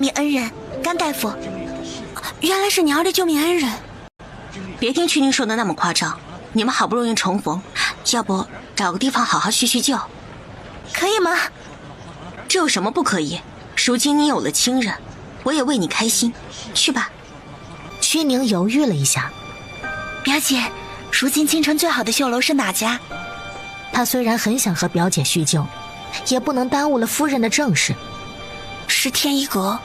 命恩人甘大夫，原来是你儿的救命恩人。别听曲宁说的那么夸张，你们好不容易重逢，要不找个地方好好叙叙旧，可以吗？这有什么不可以？如今你有了亲人，我也为你开心，去吧。曲宁犹豫了一下，表姐，如今京城最好的绣楼是哪家？他虽然很想和表姐叙旧，也不能耽误了夫人的正事。是天一阁，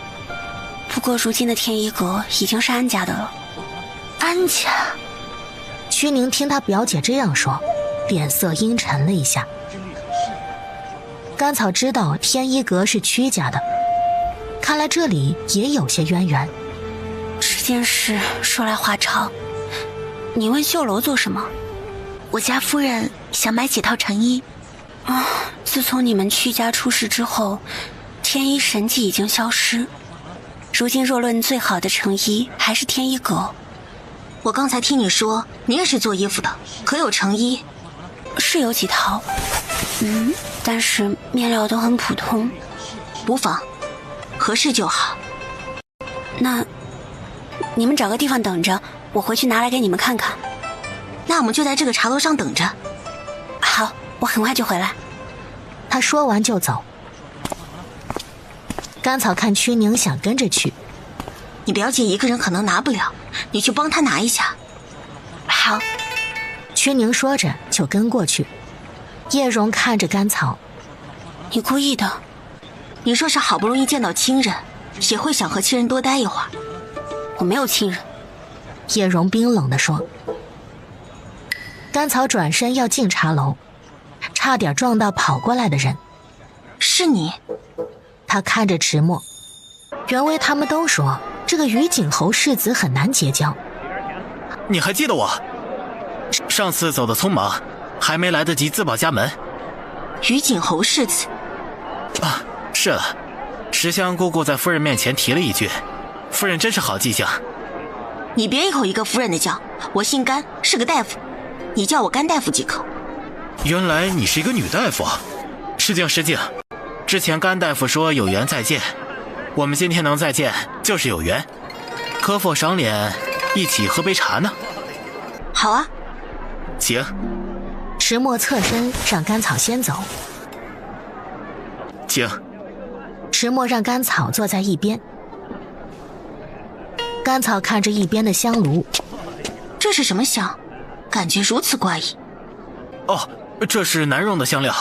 不过如今的天一阁已经是安家的了。安家？曲宁听他表姐这样说，脸色阴沉了一下。甘草知道天一阁是曲家的，看来这里也有些渊源。这件事说来话长，你问绣楼做什么？我家夫人想买几套成衣。自从你们曲家出事之后，天一神迹已经消失。如今若论最好的成衣，还是天一阁。我刚才听你说你也是做衣服的，可有成衣？是有几套，但是面料都很普通。不妨，合适就好。那你们找个地方等着，我回去拿来给你们看看。那我们就在这个茶楼上等着。好，我很快就回来。他说完就走。甘草看曲宁想跟着去，你表姐一个人可能拿不了，你去帮她拿一下。好。曲宁说着就跟过去。叶蓉看着甘草，你故意的。你说是好不容易见到亲人，也会想和亲人多待一会儿。我没有亲人。叶蓉冰冷地说。甘草转身要进茶楼，差点撞到跑过来的人。是你？他看着迟墨，原为他们都说这个于景侯世子很难结交。你还记得我？上次走得匆忙，还没来得及自报家门。于景侯世子？是了，石香姑姑在夫人面前提了一句，夫人真是好记性。你别一口一个夫人的叫，我姓甘，是个大夫，你叫我甘大夫即可。原来你是一个女大夫。失敬失敬，之前甘大夫说有缘再见，我们今天能再见就是有缘，可否赏脸一起喝杯茶呢？好啊。请。迟墨侧身让甘草先走。请。迟墨让甘草坐在一边。甘草看着一边的香炉，这是什么香？感觉如此怪异。这是难用的香料。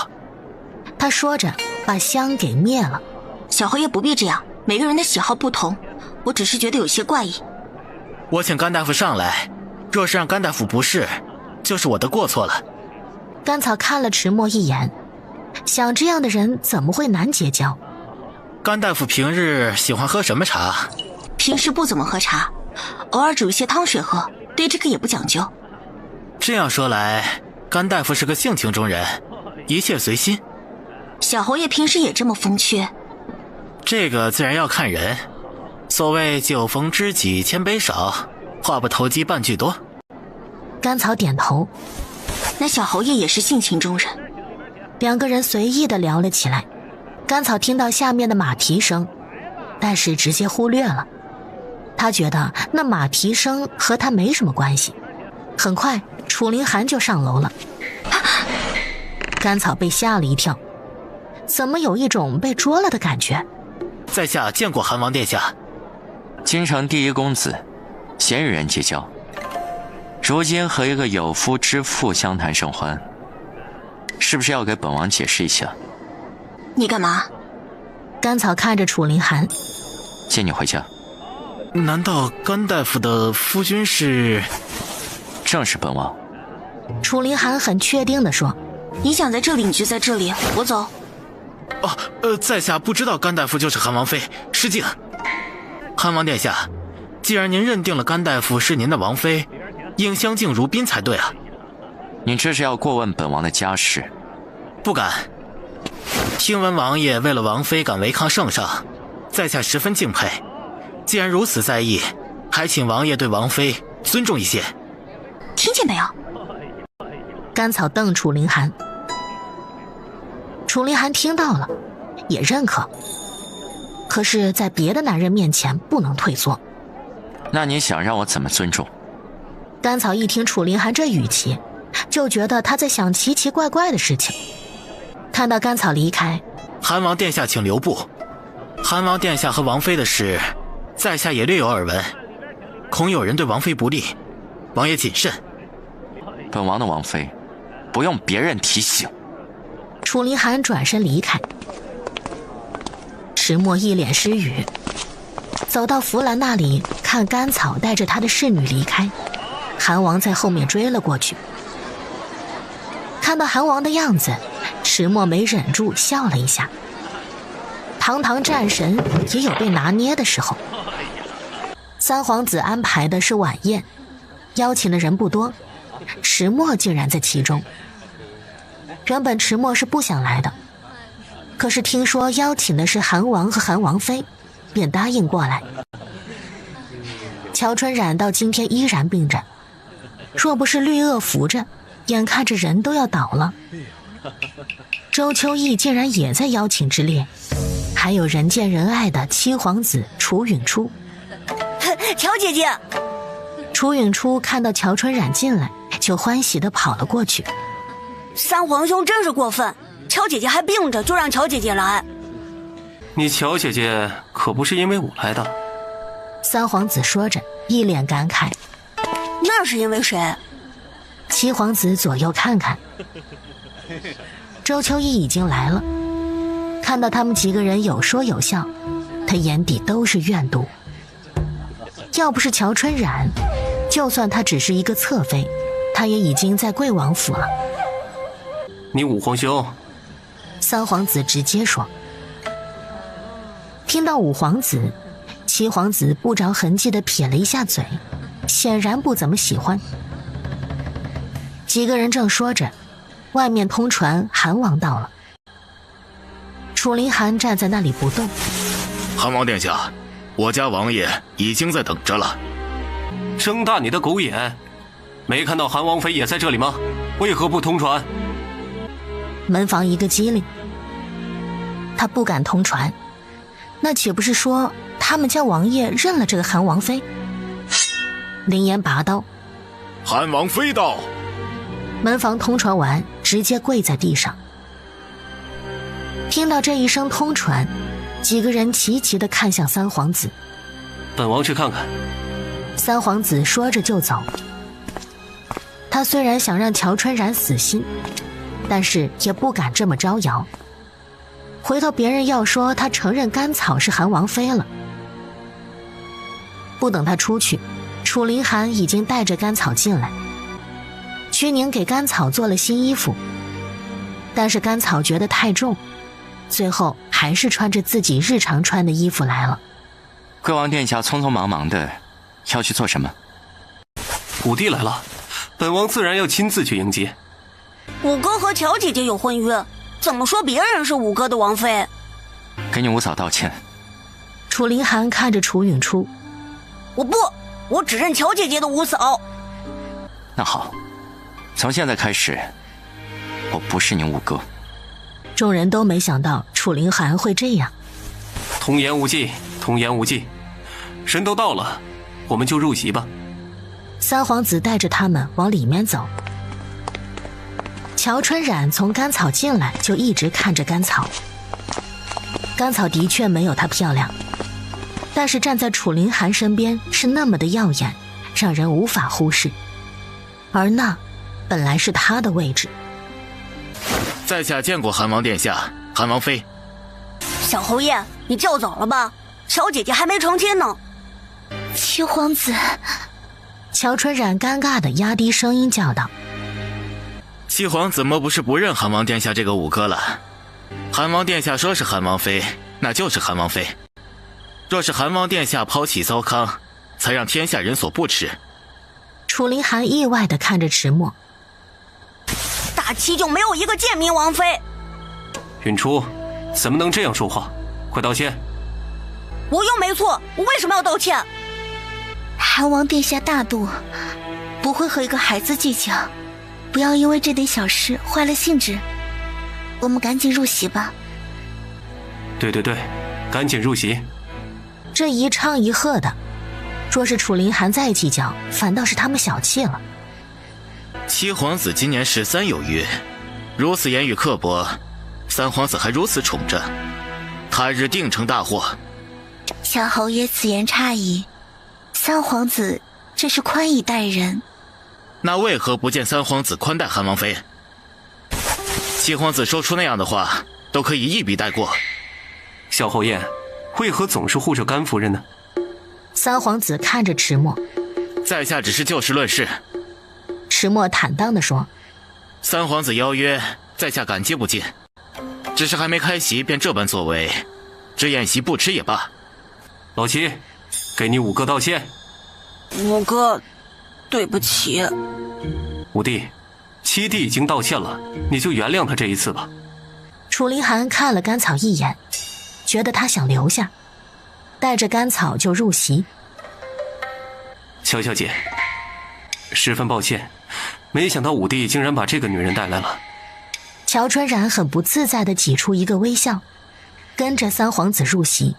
他说着把香给灭了。小侯爷不必这样，每个人的喜好不同，我只是觉得有些怪异。我请甘大夫上来，若是让甘大夫不适，就是我的过错了。甘草看了迟墨一眼，想这样的人怎么会难结交？甘大夫平日喜欢喝什么茶？平时不怎么喝茶，偶尔煮一些汤水喝，对这个也不讲究。这样说来，甘大夫是个性情中人，一切随心。小侯爷平时也这么风趣？这个自然要看人。所谓酒逢知己千杯少，话不投机半句多。甘草点头。那小侯爷也是性情中人。两个人随意地聊了起来。甘草听到下面的马蹄声，但是直接忽略了。他觉得那马蹄声和他没什么关系。很快楚凌寒就上楼了。甘草被吓了一跳，怎么有一种被捉了的感觉？在下见过韩王殿下。京城第一公子，鲜与人结交，如今和一个有夫之妇相谈甚欢，是不是要给本王解释一下？你干嘛？甘草看着楚凌寒。接你回家。难道甘大夫的夫君是？正是本王。楚凌寒很确定地说。你想在这里你就在这里，我走。在下不知道甘大夫就是韩王妃，失敬。韩王殿下，既然您认定了甘大夫是您的王妃，应相敬如宾才对啊。你这是要过问本王的家事？不敢。听闻王爷为了王妃敢违抗圣上，在下十分敬佩。既然如此在意，还请王爷对王妃尊重一些。听见没有？甘草瞪楚凌寒。楚凌寒听到了，也认可。可是在别的男人面前不能退缩。那你想让我怎么尊重？甘草一听楚凌寒这语气，就觉得他在想奇奇怪怪的事情。看到甘草离开，韩王殿下请留步。韩王殿下和王妃的事，在下也略有耳闻，恐有人对王妃不利，王爷谨慎。本王的王妃，不用别人提醒。楚凌寒转身离开。石墨一脸失语，走到弗兰那里，看甘草带着他的侍女离开，韩王在后面追了过去。看到韩王的样子，石墨没忍住笑了一下。堂堂战神也有被拿捏的时候。三皇子安排的是晚宴，邀请的人不多，石墨竟然在其中。原本石墨是不想来的，可是听说邀请的是韩王和韩王妃，便答应过来。乔春染到今天依然病着，若不是绿萼扶着，眼看着人都要倒了。周秋意竟然也在邀请之列，还有人见人爱的七皇子楚允初。乔姐姐，楚允初看到乔春染进来，就欢喜地跑了过去。三皇兄真是过分，乔姐姐还病着，就让乔姐姐来。你乔姐姐可不是因为我来的。三皇子说着，一脸感慨。那是因为谁？七皇子左右看看，周秋意已经来了，看到他们几个人有说有笑，他眼底都是怨毒。要不是乔春染，就算他只是一个侧妃，他也已经在贵王府了。你五皇兄。三皇子直接说。听到五皇子，七皇子不着痕迹地撇了一下嘴，显然不怎么喜欢。几个人正说着，外面通传韩王到了。楚凌寒站在那里不动。韩王殿下，我家王爷已经在等着了。睁大你的狗眼，没看到韩王妃也在这里吗？为何不通传？门房一个机灵，他不敢通传，那岂不是说他们家王爷认了这个韩王妃？凌烟拔刀，韩王妃到。门房通传完，直接跪在地上。听到这一声通传，几个人齐齐地看向三皇子。本王去看看。三皇子说着就走。他虽然想让乔春染死心，但是也不敢这么招摇。回头别人要说他承认甘草是韩王妃了。不等他出去，楚凌寒已经带着甘草进来。屈宁给甘草做了新衣服，但是甘草觉得太重，最后还是穿着自己日常穿的衣服来了。贵王殿下匆匆忙忙的，要去做什么？五弟来了，本王自然要亲自去迎接。五哥和乔姐姐有婚约，怎么说别人是五哥的王妃？给你五嫂道歉。楚凌寒看着楚允初，我只认乔姐姐的五嫂。那好，从现在开始，我不是你五哥。众人都没想到楚凌寒会这样。童言无忌，童言无忌。人都到了，我们就入席吧。三皇子带着他们往里面走。乔春染从甘草进来就一直看着甘草。甘草的确没有她漂亮，但是站在楚凌寒身边是那么的耀眼，让人无法忽视。而那本来是她的位置。在下见过韩王殿下、韩王妃。小侯爷，你叫早了吧？乔姐姐还没成亲呢。七皇子，乔春染尴尬地压低声音叫道。七皇怎么不是不认韩王殿下这个五哥了？韩王殿下说是韩王妃，那就是韩王妃。若是韩王殿下抛弃糟糠，才让天下人所不齿。楚凌寒意外地看着迟默。大齐就没有一个贱民王妃。允初，怎么能这样说话？快道歉。我又没错，我为什么要道歉？韩王殿下大度，不会和一个孩子计较，不要因为这点小事坏了兴致。我们赶紧入席吧。对，赶紧入席。这一唱一和的，若是楚林寒再计较，反倒是他们小气了。七皇子今年13有余，如此言语刻薄，三皇子还如此宠着，他日定成大祸。小侯爷此言差矣，三皇子这是宽以待人。那为何不见三皇子宽待韩王妃？七皇子说出那样的话，都可以一笔带过。小侯爷，为何总是护着甘夫人呢？三皇子看着迟默，在下只是就事论事。迟默坦荡地说：三皇子邀约，在下感激不尽，只是还没开席便这般作为，这宴席不吃也罢。老七，给你五哥道歉。五哥，对不起。五弟，七弟已经道歉了，你就原谅他这一次吧。楚林寒看了甘草一眼，觉得他想留下，带着甘草就入席。乔小姐，十分抱歉，没想到五弟竟然把这个女人带来了。乔春然很不自在地挤出一个微笑，跟着三皇子入席。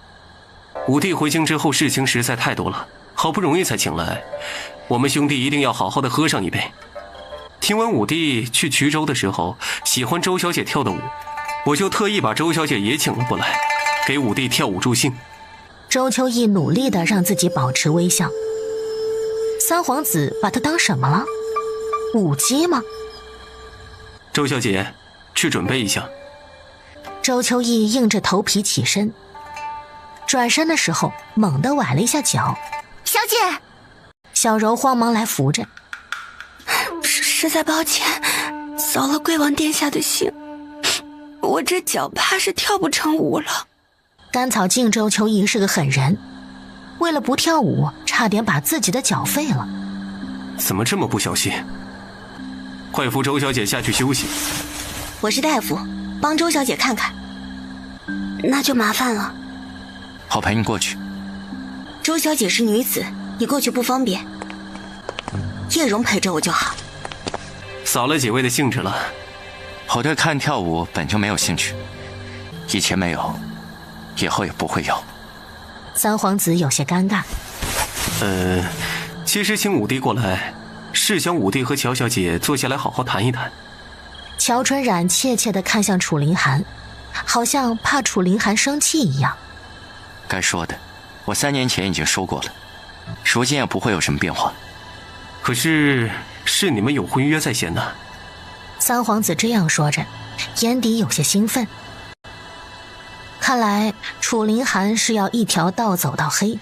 五弟回京之后事情实在太多了，好不容易才请来，我们兄弟一定要好好的喝上一杯。听闻五弟去衢州的时候喜欢周小姐跳的舞，我就特意把周小姐也请了过来，给五弟跳舞助兴。周秋意努力地让自己保持微笑。三皇子把他当什么了？舞姬吗？周小姐，去准备一下。周秋意硬着头皮起身，转身的时候猛地崴了一下脚。小姐，小柔慌忙来扶着。实在抱歉，扫了贵王殿下的兴，我这脚怕是跳不成舞了。甘草敬周秋意是个狠人，为了不跳舞，差点把自己的脚废了。怎么这么不小心？快扶周小姐下去休息。我是大夫，帮周小姐看看。那就麻烦了。我陪你过去。周小姐是女子，你过去不方便，叶蓉陪着我就好。扫了几位的兴致了。我对看跳舞本就没有兴趣，以前没有，以后也不会有。三皇子有些尴尬。其实请五弟过来，是想五弟和乔小姐坐下来好好谈一谈。乔春染怯怯地看向楚林寒，好像怕楚林寒生气一样。该说的，我3年前已经说过了，如今也不会有什么变化。可是你们有婚约在先呢。三皇子这样说着，眼底有些兴奋。看来楚林寒是要一条道走到黑。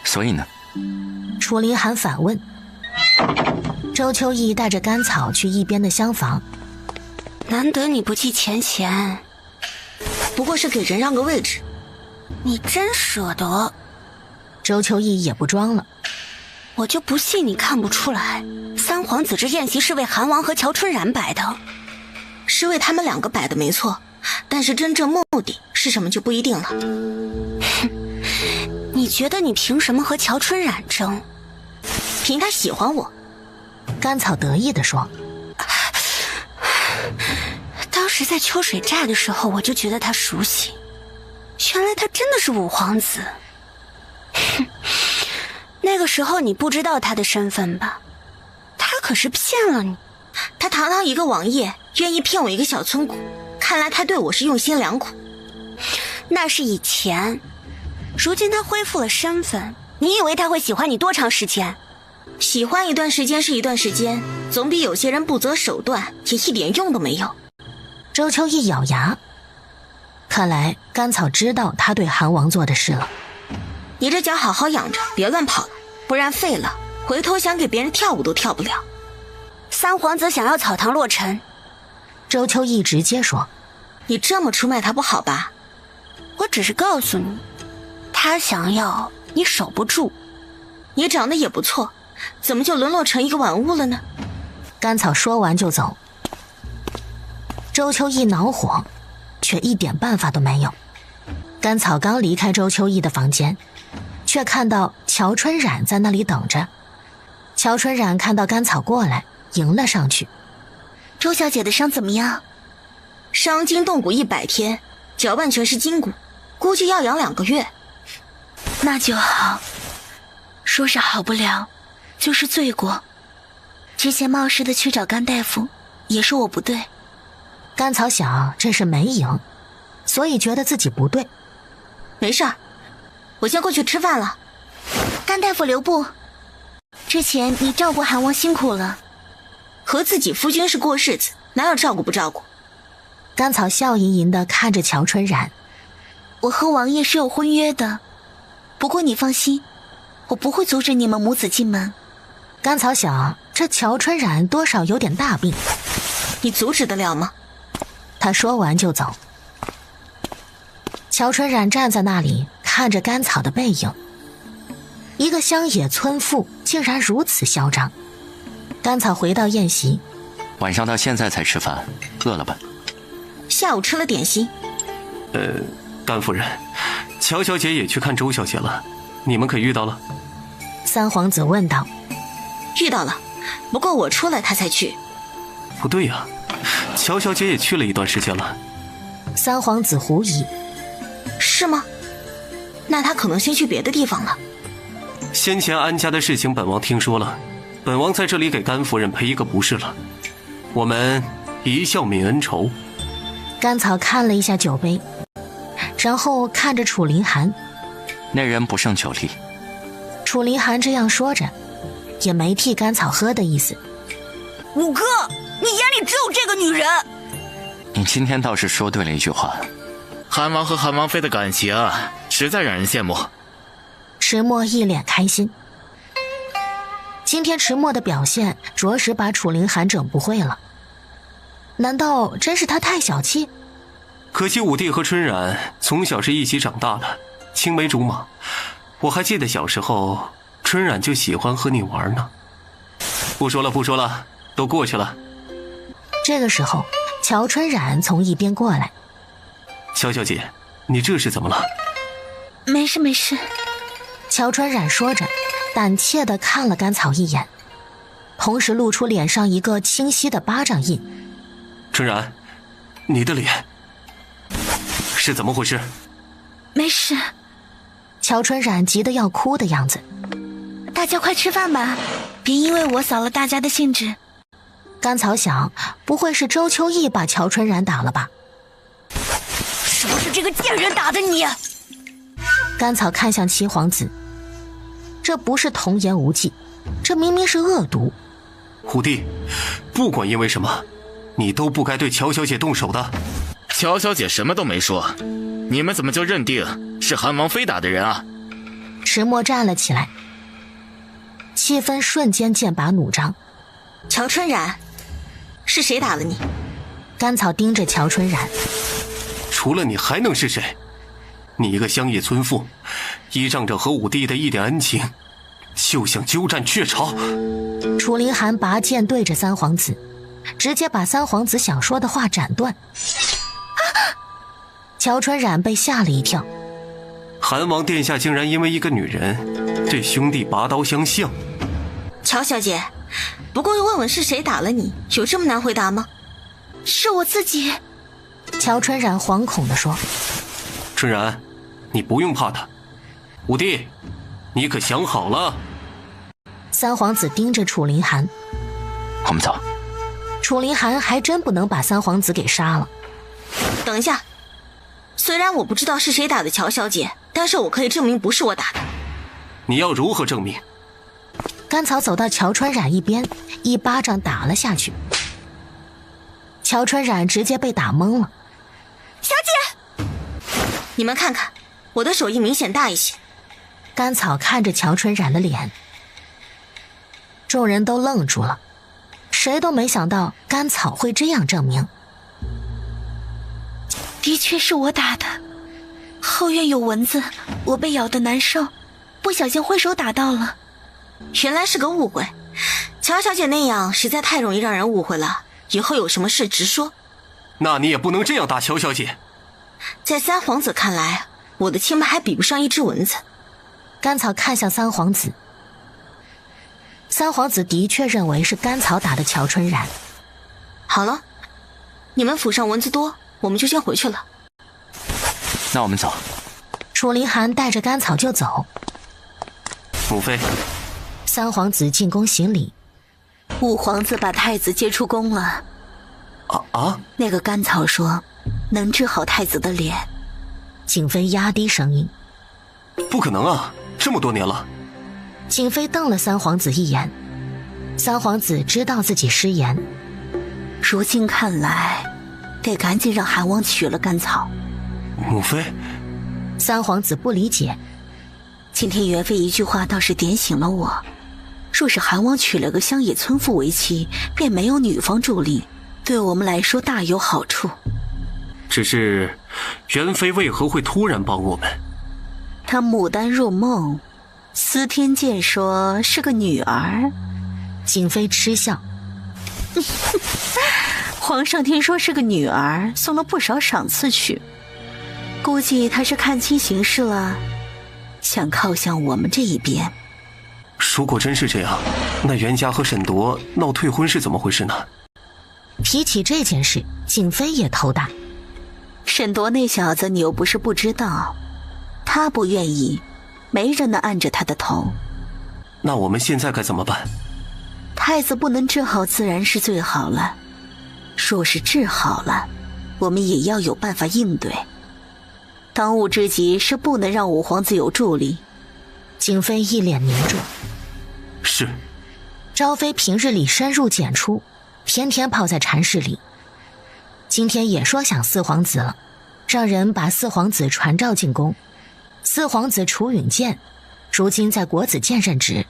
所以呢？楚林寒反问。周秋意带着甘草去一边的厢房。难得你不计前嫌，不过是给人让个位置。你真舍得。周秋意也不装了。我就不信你看不出来，三皇子这宴席是为韩王和乔春然摆的。是为他们两个摆的没错，但是真正目的是什么就不一定了。你觉得你凭什么和乔春然争？凭他喜欢我。甘草得意地说。当时在秋水寨的时候，我就觉得他熟悉，原来他真的是五皇子。那个时候你不知道他的身份吧？他可是骗了你。他堂堂一个王爷，愿意骗我一个小村姑，看来他对我是用心良苦。那是以前，如今他恢复了身份，你以为他会喜欢你多长时间？喜欢一段时间是一段时间，总比有些人不择手段也一点用都没有。周秋意咬牙，看来甘草知道他对韩王做的事了。你这脚好好养着，别乱跑了，不然废了，回头想给别人跳舞都跳不了。三皇子想要草堂落尘。周秋意直接说。你这么出卖他不好吧？我只是告诉你，他想要你守不住。你长得也不错，怎么就沦落成一个玩物了呢？甘草说完就走。周秋意恼火，却一点办法都没有。甘草刚离开周秋意的房间，却看到乔春染在那里等着。乔春染看到甘草过来，迎了上去。周小姐的伤怎么样？伤筋动骨100天，脚腕全是筋骨，估计要养2个月。那就好，说是好不了，就是罪过。之前冒失的去找甘大夫，也是我不对。甘草想这是没赢，所以觉得自己不对。没事儿，我先过去吃饭了。甘大夫留步，之前你照顾韩王辛苦了。和自己夫君是过日子，哪有照顾不照顾？甘草笑吟吟地看着乔春然。我和王爷是有婚约的，不过你放心，我不会阻止你们母子进门。甘草想，这乔春然多少有点大病，你阻止得了吗？他说完就走。乔春然站在那里看着甘草的背影，一个乡野村妇竟然如此嚣张。甘草回到宴席，晚上到现在才吃饭，饿了吧？下午吃了点心。甘夫人，乔小姐也去看周小姐了，你们可遇到了？三皇子问道。遇到了，不过我出来她才去。不对呀，乔小姐也去了一段时间了。三皇子狐疑。是吗？那她可能先去别的地方了。先前安家的事情本王听说了，本王在这里给甘夫人赔一个不是了，我们一笑泯恩仇。甘草看了一下酒杯，然后看着楚林寒。那人不胜酒力。楚林寒这样说着，也没替甘草喝的意思。五哥，你眼里只有这个女人。你今天倒是说对了一句话。韩王和韩王妃的感情实在让人羡慕。迟墨一脸开心。今天迟墨的表现着实把楚林寒整不会了。难道真是他太小气？可惜武帝和春然从小是一起长大的，青梅竹马。我还记得小时候，春然就喜欢和你玩呢。不说了，都过去了。这个时候，乔春然从一边过来。乔小姐，你这是怎么了？没事。乔春然说着，胆怯地看了甘草一眼，同时露出脸上一个清晰的巴掌印。春然，你的脸是怎么回事？没事。乔春然急得要哭的样子。大家快吃饭吧，别因为我扫了大家的兴致。甘草想，不会是周秋意把乔春然打了吧？是不是这个贱人打的你？甘草看向七皇子，这不是童言无忌，这明明是恶毒。虎弟，不管因为什么，你都不该对乔小姐动手的。乔小姐什么都没说，你们怎么就认定是韩王妃打的人啊？迟墨站了起来，气氛瞬间剑拔弩张。乔春然，是谁打了你？甘草盯着乔春然。除了你还能是谁？你一个乡野村妇，依仗着和武帝的一点恩情，就想鸠占鹊巢。楚林寒拔剑对着三皇子，直接把三皇子想说的话斩断。乔春然被吓了一跳。韩王殿下竟然因为一个女人对兄弟拔刀相向。乔小姐，不过问问是谁打了你，有这么难回答吗？是我自己。乔春然惶恐地说。春然，你不用怕他。武帝，你可想好了？三皇子盯着楚林寒。我们走。楚林寒还真不能把三皇子给杀了。等一下，虽然我不知道是谁打的乔小姐，但是我可以证明不是我打的。你要如何证明？甘草走到乔春然一边，一巴掌打了下去。乔春然直接被打懵了。小姐，你们看看，我的手艺明显大一些。甘草看着乔春然的脸，众人都愣住了，谁都没想到甘草会这样证明。的确是我打的，后院有蚊子，我被咬得难受，不小心挥手打到了。原来是个误会，乔小姐那样实在太容易让人误会了，以后有什么事直说。那你也不能这样打乔小姐。在三皇子看来，我的清白还比不上一只蚊子。甘草看向三皇子，三皇子的确认为是甘草打的乔春然。好了，你们府上蚊子多，我们就先回去了。那我们走。楚凌寒带着甘草就走。母妃，三皇子进宫行礼。五皇子把太子接出宫了。那个甘草说能治好太子的脸。景妃压低声音：不可能啊，这么多年了。景妃瞪了三皇子一眼。三皇子知道自己失言，如今看来得赶紧让韩王取了甘草。母妃，三皇子不理解。今天元妃一句话倒是点醒了我，若是韩王娶了个乡野村妇为妻，便没有女方助力，对我们来说大有好处。只是元妃为何会突然帮我们？她牡丹入梦，司天监说是个女儿。景妃嗤笑：皇上听说是个女儿，送了不少赏赐去，估计她是看清形势了，想靠向我们这一边。如果真是这样，那袁家和沈铎闹退婚是怎么回事呢？提起这件事，景妃也头大。沈铎那小子你又不是不知道，他不愿意，没人能按着他的头。那我们现在该怎么办？太子不能治好自然是最好了，若是治好了，我们也要有办法应对。当务之急是不能让五皇子有助力。景妃一脸凝重。是。昭妃平日里深入简出，天天泡在禅室里，今天也说想四皇子了，让人把四皇子传召进宫。四皇子楚允剑如今在国子监任职，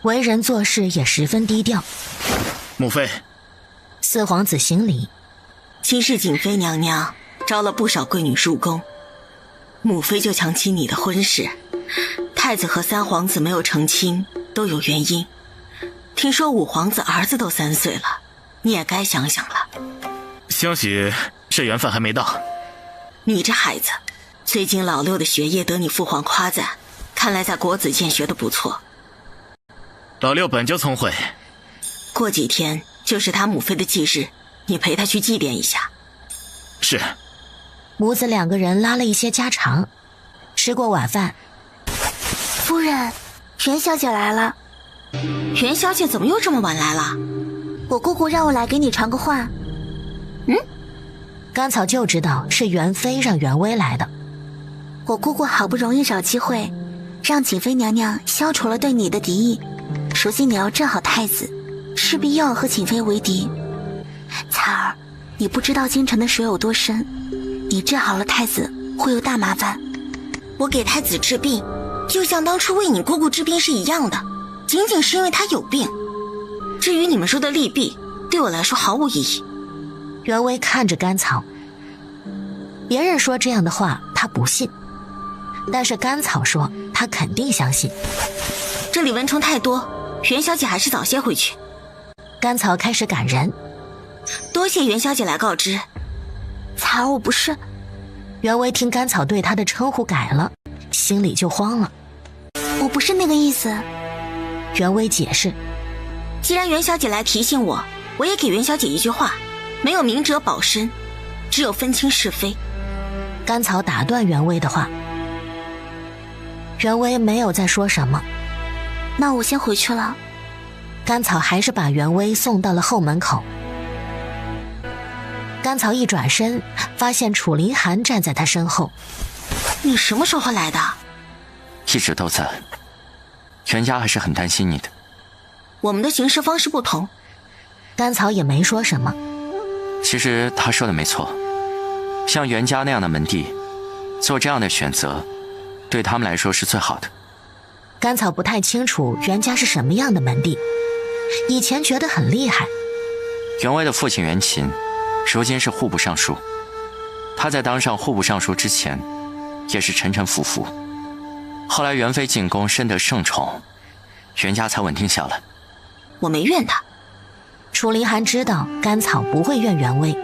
为人做事也十分低调。母妃。四皇子行礼：今日景妃娘娘招了不少贵女入宫，母妃就想起你的婚事。太子和三皇子没有成亲都有原因，听说五皇子儿子都3岁了，你也该想想了。兴许是缘分还没到。你这孩子，最近老六的学业得你父皇夸赞，看来在国子监学得不错。老六本就聪慧。过几天就是他母妃的忌日，你陪他去祭奠一下。是。母子两个人拉了一些家常。吃过晚饭，夫人，袁小姐来了。袁小姐怎么又这么晚来了？我姑姑让我来给你传个话。甘草就知道是元妃让元威来的。我姑姑好不容易找机会，让景妃娘娘消除了对你的敌意。如今你要治好太子，势必又要和景妃为敌。彩儿，你不知道京城的水有多深，你治好了太子会有大麻烦。我给太子治病，就像当初为你姑姑治病是一样的，仅仅是因为他有病。至于你们说的利弊，对我来说毫无意义。元威看着甘草，别人说这样的话他不信，但是甘草说他肯定相信。这里蚊虫太多，袁小姐还是早些回去。甘草开始赶人。多谢袁小姐来告知。彩儿，我不是。元威听甘草对他的称呼改了，心里就慌了。我不是那个意思。元威解释，既然袁小姐来提醒我，我也给袁小姐一句话，没有明哲保身，只有分清是非。甘草打断元威的话。元威没有再说什么。那我先回去了。甘草还是把元威送到了后门口。甘草一转身，发现楚凌寒站在他身后。你什么时候来的？一直都在。袁家还是很担心你的。我们的行事方式不同。甘草也没说什么。其实他说的没错，像袁家那样的门第，做这样的选择，对他们来说是最好的。甘草不太清楚袁家是什么样的门第，以前觉得很厉害。袁威的父亲袁琴，如今是户部尚书。他在当上户部尚书之前，也是沉沉浮浮。后来元妃进宫，深得圣宠，袁家才稳定下来。我没怨他。楚凌寒知道甘草不会怨元威。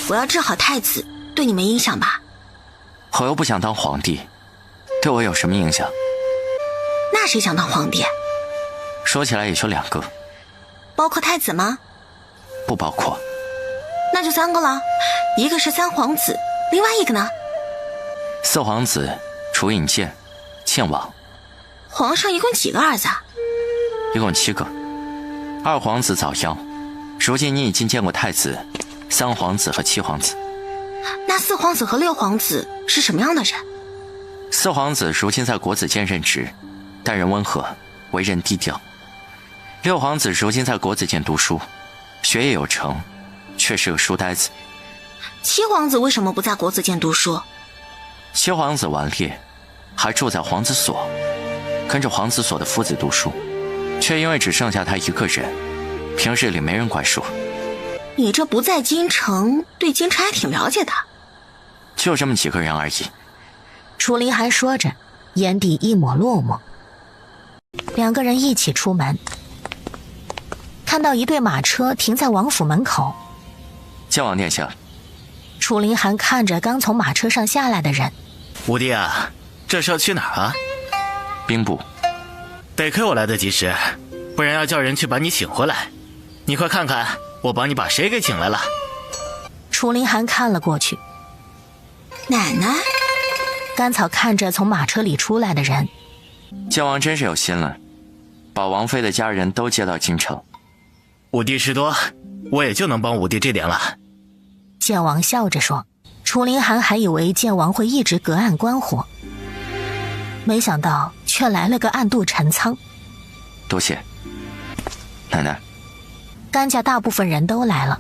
我要治好太子，对你没影响吧？我又不想当皇帝，对我有什么影响？那谁想当皇帝？说起来也就2个。包括太子吗？不包括。那就3个了，一个是三皇子，另外一个呢？四皇子楚引荐、倩王。皇上一共几个儿子啊？一共7个。2皇子早夭，如今你已经见过太子、3皇子和7皇子。那4皇子和6皇子是什么样的人？4皇子如今在国子监任职，待人温和，为人低调。6皇子如今在国子监读书，学业有成，却是个书呆子。7皇子为什么不在国子监读书？7皇子顽劣，还住在皇子所，跟着皇子所的夫子读书，却因为只剩下他一个人，平日里没人管束。你这不在京城，对京城还挺了解的。就这么几个人而已。楚林寒说着，眼底一抹落寞。2个人一起出门，看到一队马车停在王府门口。见王殿下。楚林寒看着刚从马车上下来的人，五弟啊，这是要去哪儿啊？兵部。得亏我来得及时，不然要叫人去把你请回来。你快看看，我帮你把谁给请来了。楚林寒看了过去。奶奶。甘草看着从马车里出来的人，剑王真是有心了，把王妃的家人都接到京城。五弟事多，我也就能帮五弟这点了。剑王笑着说。楚林寒还以为剑王会一直隔岸观火，没想到却来了个暗度陈仓。多谢奶奶。甘家大部分人都来了，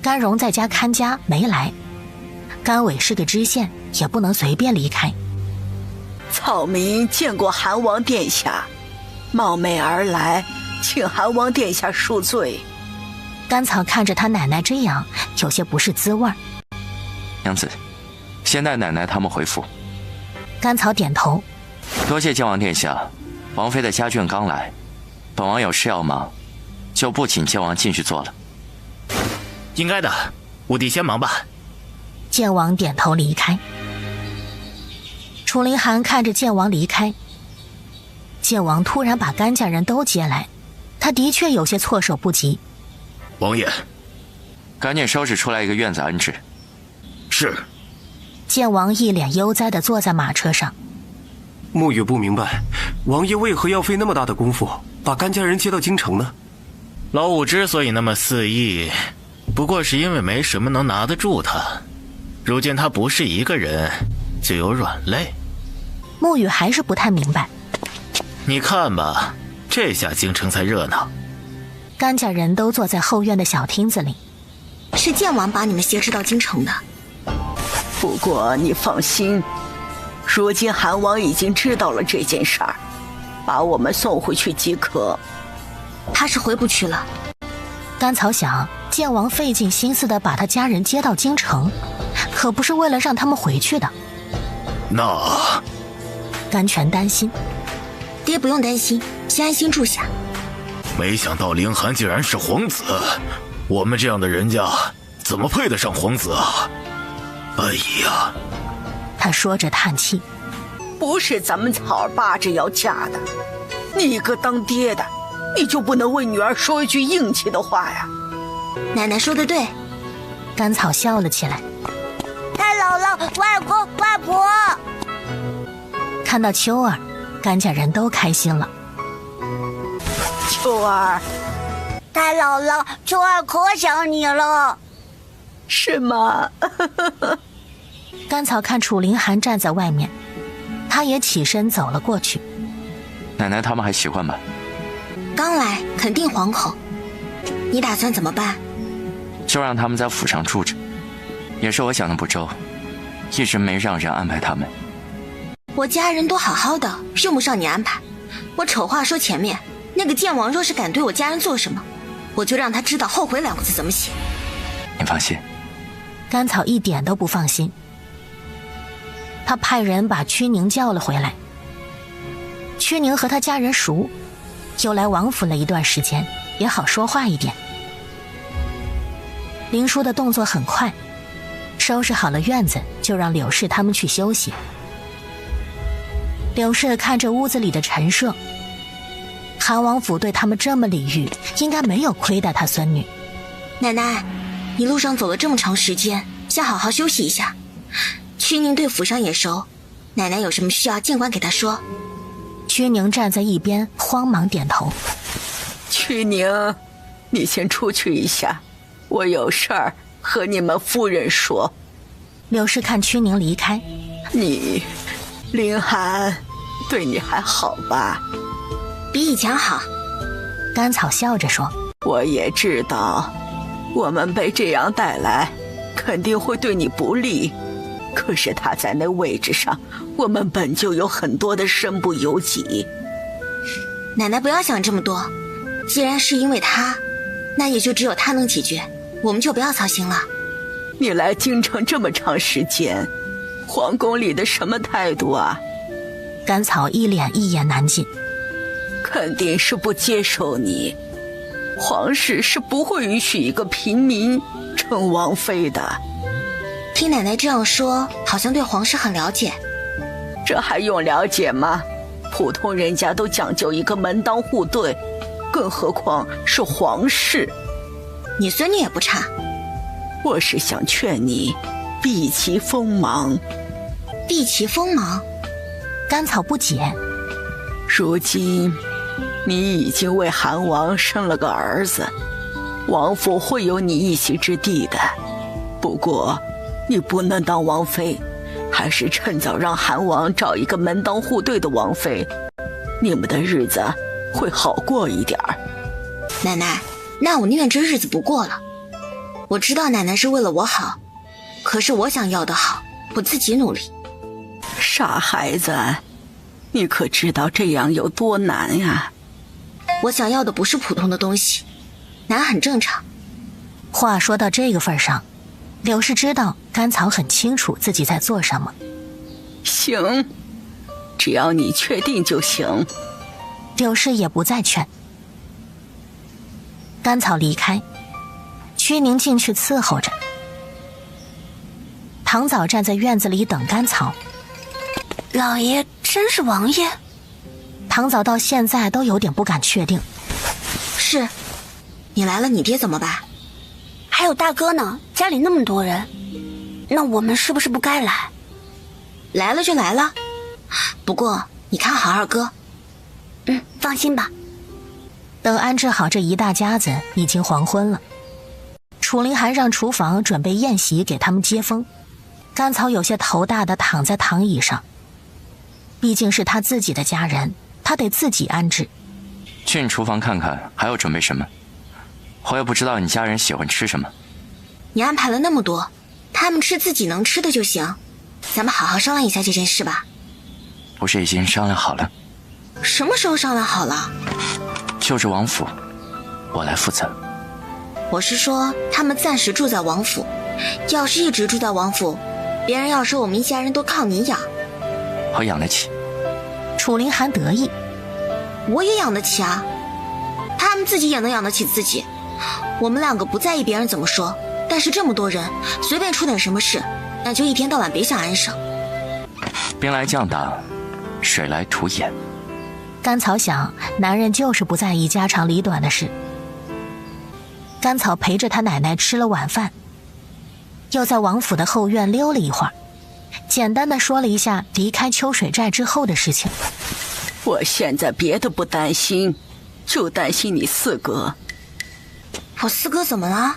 甘荣在家看家没来，甘伟是个知县，也不能随便离开。草民见过韩王殿下，冒昧而来，请韩王殿下恕罪。甘草看着他奶奶这样，有些不是滋味儿。娘子，先带奶奶他们回府。甘草点头。多谢剑王殿下，王妃的家眷刚来，本王有事要忙，就不请剑王进去坐了。应该的，五弟先忙吧。剑王点头离开。楚林寒看着剑王离开，剑王突然把甘家人都接来，他的确有些措手不及。王爷，赶紧收拾出来一个院子安置。是。剑王一脸悠哉地坐在马车上。沐雨不明白，王爷为何要费那么大的功夫把甘家人接到京城呢？老五之所以那么肆意，不过是因为没什么能拿得住他。如今他不是一个人，就有软肋。沐雨还是不太明白。你看吧，这下京城才热闹。甘家人都坐在后院的小厅子里。是剑王把你们挟持到京城的。不过你放心，如今韩王已经知道了这件事儿，把我们送回去即可。他是回不去了。甘草想，剑王费尽心思地把他家人接到京城，可不是为了让他们回去的。那甘泉担心。爹不用担心，先安心住下。没想到凌寒竟然是皇子，我们这样的人家怎么配得上皇子啊？哎呀，他说着叹气。不是咱们草儿巴着要嫁的，你一个当爹的，你就不能为女儿说一句硬气的话呀？奶奶说的对。甘草笑了起来。太姥姥、外公、外婆。看到秋儿，甘家人都开心了。秋儿。太姥姥，秋儿可想你了。是吗？甘草看楚林寒站在外面，他也起身走了过去。奶奶他们还习惯吧？刚来，肯定惶恐。你打算怎么办？就让他们在府上住着。也是我想的不周，一直没让人安排他们。我家人都好好的，用不上你安排。我丑话说前面，那个剑王若是敢对我家人做什么，我就让他知道后悔2个字怎么写。你放心。甘草一点都不放心。他派人把屈宁叫了回来。屈宁和他家人熟，又来王府了一段时间，也好说话一点。林叔的动作很快，收拾好了院子，就让柳氏他们去休息。柳氏看着屋子里的陈设，韩王府对他们这么礼遇，应该没有亏待他孙女。奶奶，一路上走了这么长时间，先好好休息一下。屈宁对府上也熟，奶奶有什么需要尽管给他说。屈宁站在一边慌忙点头。屈宁，你先出去一下，我有事儿和你们夫人说。柳氏看屈宁离开，林寒对你还好吧？比以前好。甘草笑着说，我也知道我们被这样带来肯定会对你不利，可是他在那位置上，我们本就有很多的身不由己。奶奶不要想这么多，既然是因为他，那也就只有他能解决，我们就不要操心了。你来京城这么长时间，皇宫里的什么态度啊？甘草一脸一言难尽。肯定是不接受你，皇室是不会允许一个平民称王妃的。听奶奶这样说，好像对皇室很了解。这还用了解吗？普通人家都讲究一个门当户对，更何况是皇室。你孙女也不差。我是想劝你避其锋芒。避其锋芒？甘草不解。如今你已经为韩王生了个儿子，王府会有你一席之地的。不过你不能当王妃，还是趁早让韩王找一个门当户对的王妃，你们的日子会好过一点儿。奶奶，那我宁愿这日子不过了。我知道奶奶是为了我好，可是我想要的好，我自己努力。傻孩子，你可知道这样有多难呀？我想要的不是普通的东西，难很正常。话说到这个份上，柳氏知道甘草很清楚自己在做什么。行，只要你确定就行。柳氏也不再劝。甘草离开，屈宁进去伺候着。唐早站在院子里等甘草。老爷真是王爷？唐早到现在都有点不敢确定。是，你来了，你爹怎么办？还有大哥呢，家里那么多人，那我们是不是不该来？来了就来了，不过你看好二哥。放心吧。等安置好这一大家子，已经黄昏了。楚灵寒让厨房准备宴席给他们接风。甘草有些头大的躺在躺椅上，毕竟是他自己的家人，他得自己安置。去你厨房看看还要准备什么，我也不知道你家人喜欢吃什么。你安排了那么多，他们吃自己能吃的就行，咱们好好商量一下这件事吧。不是已经商量好了？什么时候商量好了？就是王府，我来负责。我是说他们暂时住在王府，要是一直住在王府，别人要说我们一家人都靠你养。我养得起。楚灵寒得意。我也养得起啊，他们自己也能养得起自己。我们两个不在意别人怎么说，但是这么多人，随便出点什么事，那就一天到晚别想安生。兵来将挡，水来土掩。甘草想，男人就是不在意家长里短的事。甘草陪着他奶奶吃了晚饭，又在王府的后院溜了一会儿，简单的说了一下离开秋水寨之后的事情。我现在别的不担心，就担心你四哥。我四哥怎么了？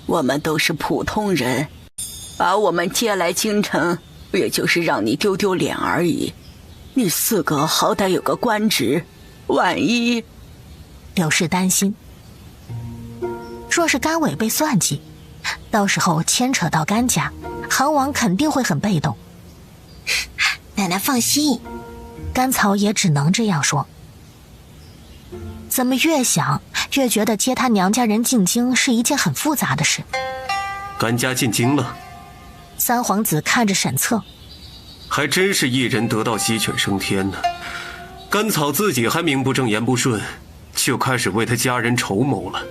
我们都是普通人，把我们接来京城，也就是让你丢丢脸而已。你四哥好歹有个官职，万一……柳氏担心，若是甘伟被算计，到时候牵扯到甘家，韩王肯定会很被动。奶奶放心。甘草也只能这样说。怎么越想越觉得接他娘家人进京是一件很复杂的事。甘家进京了。三皇子看着沈策，还真是一人得道鸡犬升天呢。甘草自己还名不正言不顺，就开始为他家人筹谋了。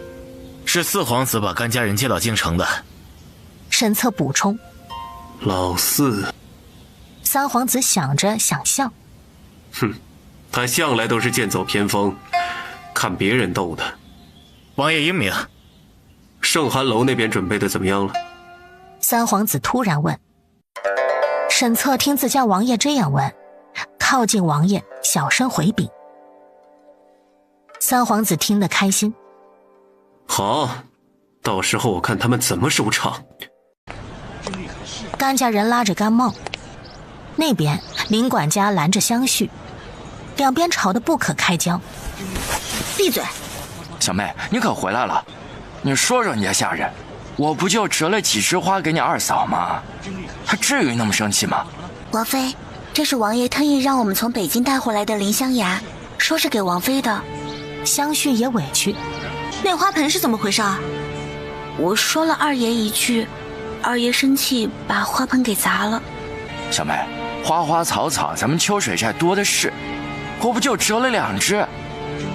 是四皇子把甘家人接到京城的。沈策补充。老四。三皇子想着想笑。哼，他向来都是剑走偏锋，看别人斗的。王爷英明。盛寒楼那边准备的怎么样了？三皇子突然问。沈策听自家王爷这样问，靠近王爷小声回禀。三皇子听得开心，好，到时候我看他们怎么收场。甘家人拉着甘茂，那边林管家拦着香絮，两边吵得不可开交。闭嘴！小妹，你可回来了，你说说你家下人，我不就折了几枝花给你二嫂吗？他至于那么生气吗？王妃，这是王爷特意让我们从北京带回来的林香芽，说是给王妃的。香絮也委屈，那花盆是怎么回事啊？我说了二爷一句，二爷生气把花盆给砸了。小妹，花花草草咱们秋水寨多的是，我不就折了2枝，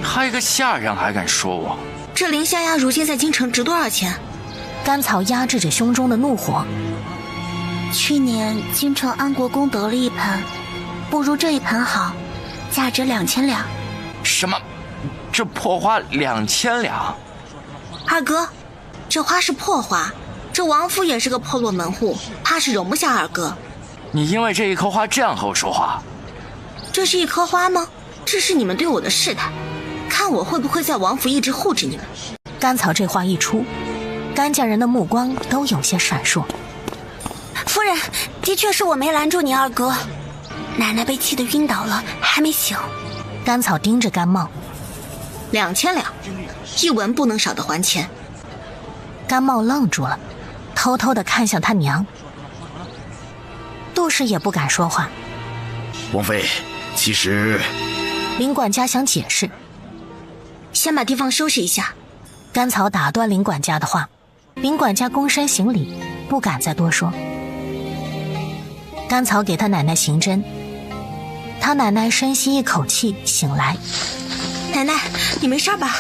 他一个下人还敢说我？这林香芽如今在京城值多少钱？甘草压制着胸中的怒火。去年京城安国公得了一盆，不如这一盆好，价值2000两。什么？这破花2000两？二哥，这花是破花，这王府也是个破落门户，怕是容不下二哥。你因为这一颗花这样和我说话？这是一颗花吗？这是你们对我的试探，看我会不会在王府一直护着你们。甘草这话一出，甘家人的目光都有些闪烁。夫人，的确是我没拦住你二哥，奶奶被气得晕倒了，还没醒。甘草盯着甘茂，2000两，一文不能少的还钱。甘茂愣住了，偷偷地看向他娘。杜氏也不敢说话。王妃，其实林管家想解释，先把地方收拾一下。甘草打断林管家的话，林管家躬身行礼，不敢再多说。甘草给他奶奶行针，他奶奶深吸一口气醒来。奶奶，你没事吧？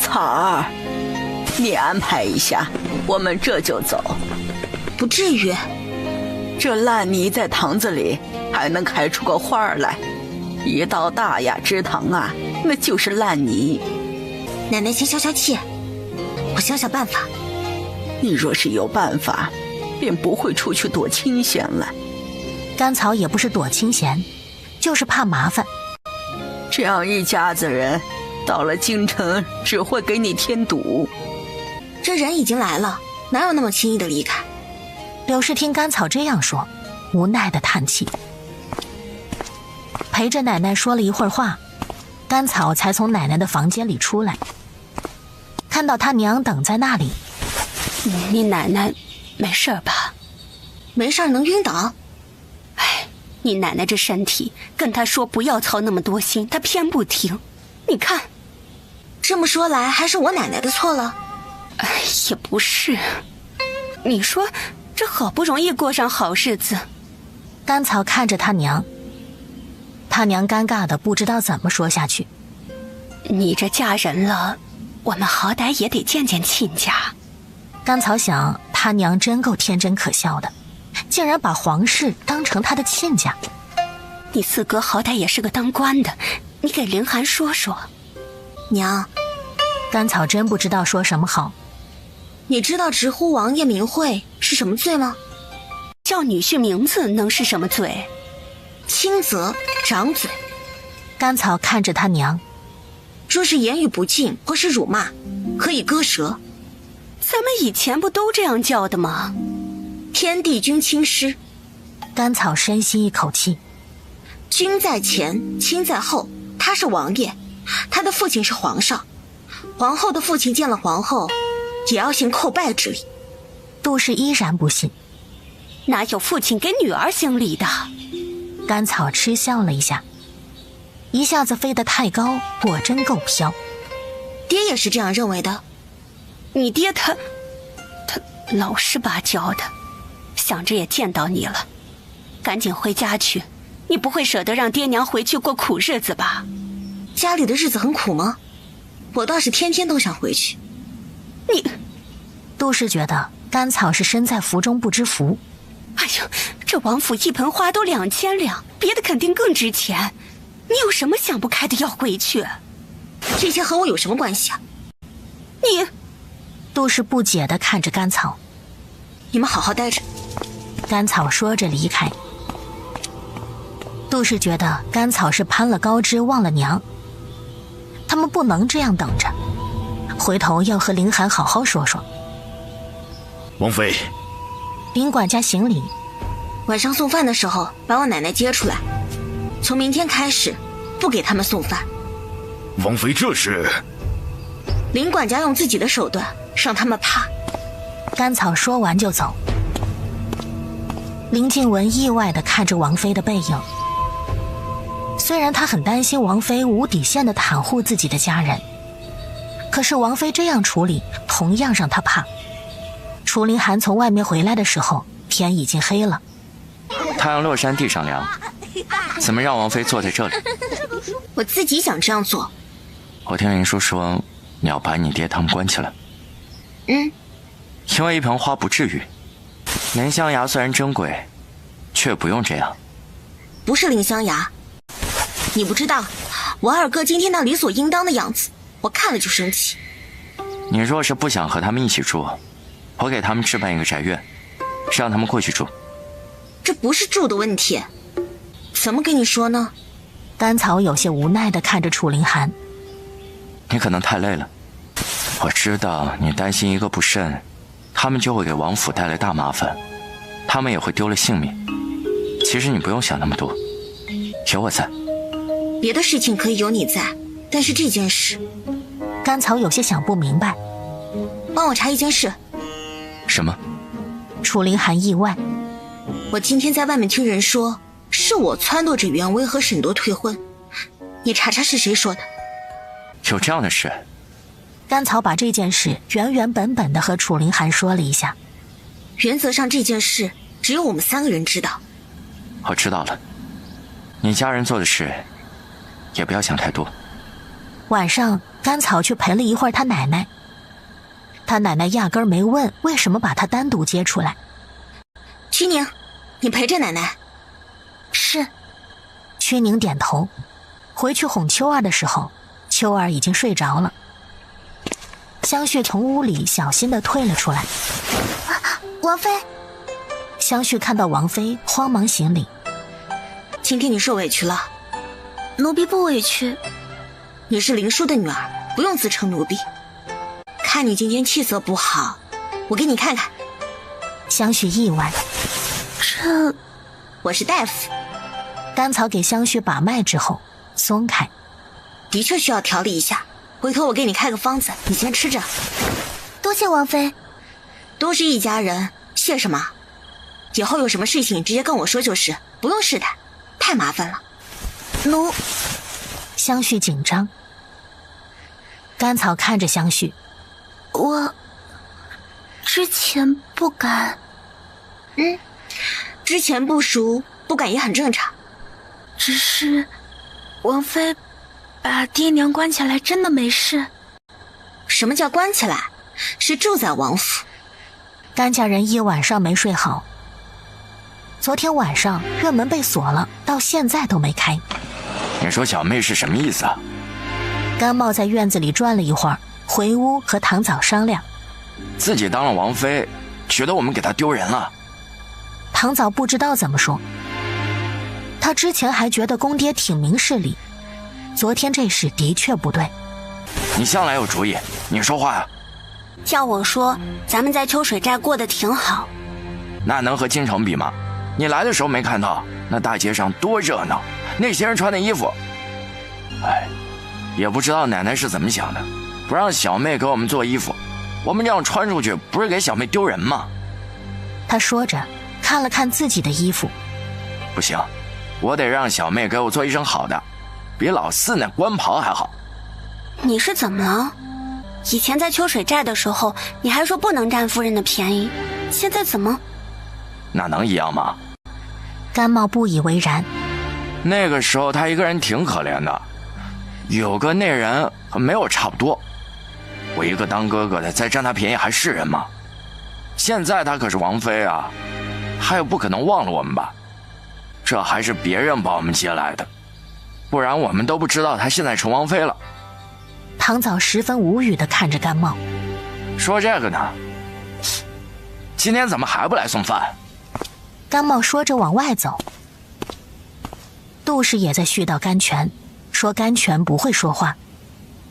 草儿，你安排一下，我们这就走。不至于，这烂泥在堂子里还能开出个花来，一到大雅之堂啊，那就是烂泥。奶奶先消消气，我想想办法。你若是有办法，便不会出去躲清闲了。甘草也不是躲清闲，就是怕麻烦。这样一家子人到了京城，只会给你添堵。这人已经来了，哪有那么轻易的离开？柳氏听甘草这样说，无奈的叹气，陪着奶奶说了一会儿话，甘草才从奶奶的房间里出来，看到他娘等在那里。你奶奶没事吧？没事能晕倒？哎，你奶奶这身体，跟她说不要操那么多心，她偏不听。你看，这么说来，还是我奶奶的错了。哎，也不是。你说，这好不容易过上好日子。甘草看着他娘，他娘尴尬的不知道怎么说下去。你这嫁人了，我们好歹也得见见亲家。甘草想，他娘真够天真可笑的，竟然把皇室当成他的亲家。你四哥好歹也是个当官的，你给凌寒说说。娘，甘草真不知道说什么好。你知道直呼王爷名讳是什么罪吗？叫女婿名字能是什么罪？轻则掌嘴。甘草看着他娘，若是言语不敬或是辱骂，可以割舌。咱们以前不都这样叫的吗？天地君亲师。甘草深吸一口气。君在前，亲在后，他是王爷，他的父亲是皇上，皇后的父亲见了皇后，也要行叩拜之礼。杜氏依然不信，哪有父亲给女儿行礼的？甘草嗤笑了一下，一下子飞得太高，果真够飘。爹也是这样认为的。你爹他老实巴交的，想着也见到你了，赶紧回家去。你不会舍得让爹娘回去过苦日子吧？家里的日子很苦吗？我倒是天天都想回去。你，杜氏觉得甘草是身在福中不知福。哎呦，这王府一盆花都2000两，别的肯定更值钱。你有什么想不开的要回去？这些和我有什么关系啊？你，杜氏不解地看着甘草。你们好好待着。甘草说着离开。杜氏觉得甘草是攀了高枝忘了娘，他们不能这样等着，回头要和凌寒好好说说。王妃，林管家行礼，晚上送饭的时候把我奶奶接出来，从明天开始不给他们送饭。王妃这是？林管家用自己的手段让他们怕。甘草说完就走。林静文意外地看着王妃的背影，虽然她很担心王妃无底线地袒护自己的家人，可是王妃这样处理同样让她怕。楚凌寒从外面回来的时候，天已经黑了。太阳落山地上凉，怎么让王妃坐在这里？我自己想这样做。我听林叔说你要把你爹他们关起来。因为一盆花不至于。林香芽虽然珍贵，却不用这样。不是林香芽，你不知道我二哥今天那理所应当的样子，我看了就生气。你若是不想和他们一起住，我给他们置办一个宅院，让他们过去住。这不是住的问题，怎么跟你说呢？甘草有些无奈地看着楚凌寒。你可能太累了，我知道你担心一个不慎，他们就会给王府带来大麻烦，他们也会丢了性命。其实你不用想那么多，有我在。别的事情可以有你在，但是这件事……甘草有些想不明白。帮我查一件事。什么？楚凌寒意外。我今天在外面听人说，是我撺掇着袁威和沈多退婚，你查查是谁说的。有这样的事？甘草把这件事原原本本地和楚凌寒说了一下。原则上这件事只有我们3个人知道。我知道了，你家人做的事也不要想太多。晚上甘草去陪了一会儿他奶奶，他奶奶压根儿没问为什么把他单独接出来。曲宁，你陪着奶奶。是。曲宁点头。回去哄秋儿的时候，秋儿已经睡着了。香絮从屋里小心地退了出来。王妃。香絮看到王妃，慌忙行礼。今天你受委屈了。奴婢不委屈。你是林叔的女儿，不用自称奴婢。看你今天气色不好，我给你看看。香絮意外。这……我是大夫。甘草给香絮把脉之后松开。的确需要调理一下，回头我给你开个方子，你先吃着。多谢王妃。都是一家人，谢什么？以后有什么事情直接跟我说就是，不用试探，太麻烦了。香絮紧张。甘草看着香絮。我之前不敢。之前不熟，不敢也很正常。只是王妃把爹娘关起来真的没事？什么叫关起来？是住在王府。甘家人一晚上没睡好。昨天晚上院门被锁了，到现在都没开。你说小妹是什么意思啊？甘茂在院子里转了一会儿，回屋和唐嫂商量。自己当了王妃，觉得我们给她丢人了。唐嫂不知道怎么说。她之前还觉得公爹挺明事理，昨天这事的确不对。你向来有主意，你说话呀。叫我说咱们在秋水寨过得挺好。那能和京城比吗？你来的时候没看到那大街上多热闹，那些人穿的衣服，也不知道奶奶是怎么想的，不让小妹给我们做衣服，我们这样穿出去不是给小妹丢人吗？他说着看了看自己的衣服。不行，我得让小妹给我做一身好的，比老四那官袍还好。你是怎么了？以前在秋水寨的时候你还说不能占夫人的便宜，现在怎么……那能一样吗？甘茂不以为然。那个时候他一个人挺可怜的，有个那人和没有差不多，我一个当哥哥的再占他便宜还是人吗？现在他可是王妃啊，他也不可能忘了我们吧？这还是别人把我们接来的，不然我们都不知道他现在成王妃了。唐嫂十分无语地看着甘茂。说这个呢，今天怎么还不来送饭？甘茂说着往外走。杜氏也在絮叨甘泉，说甘泉不会说话。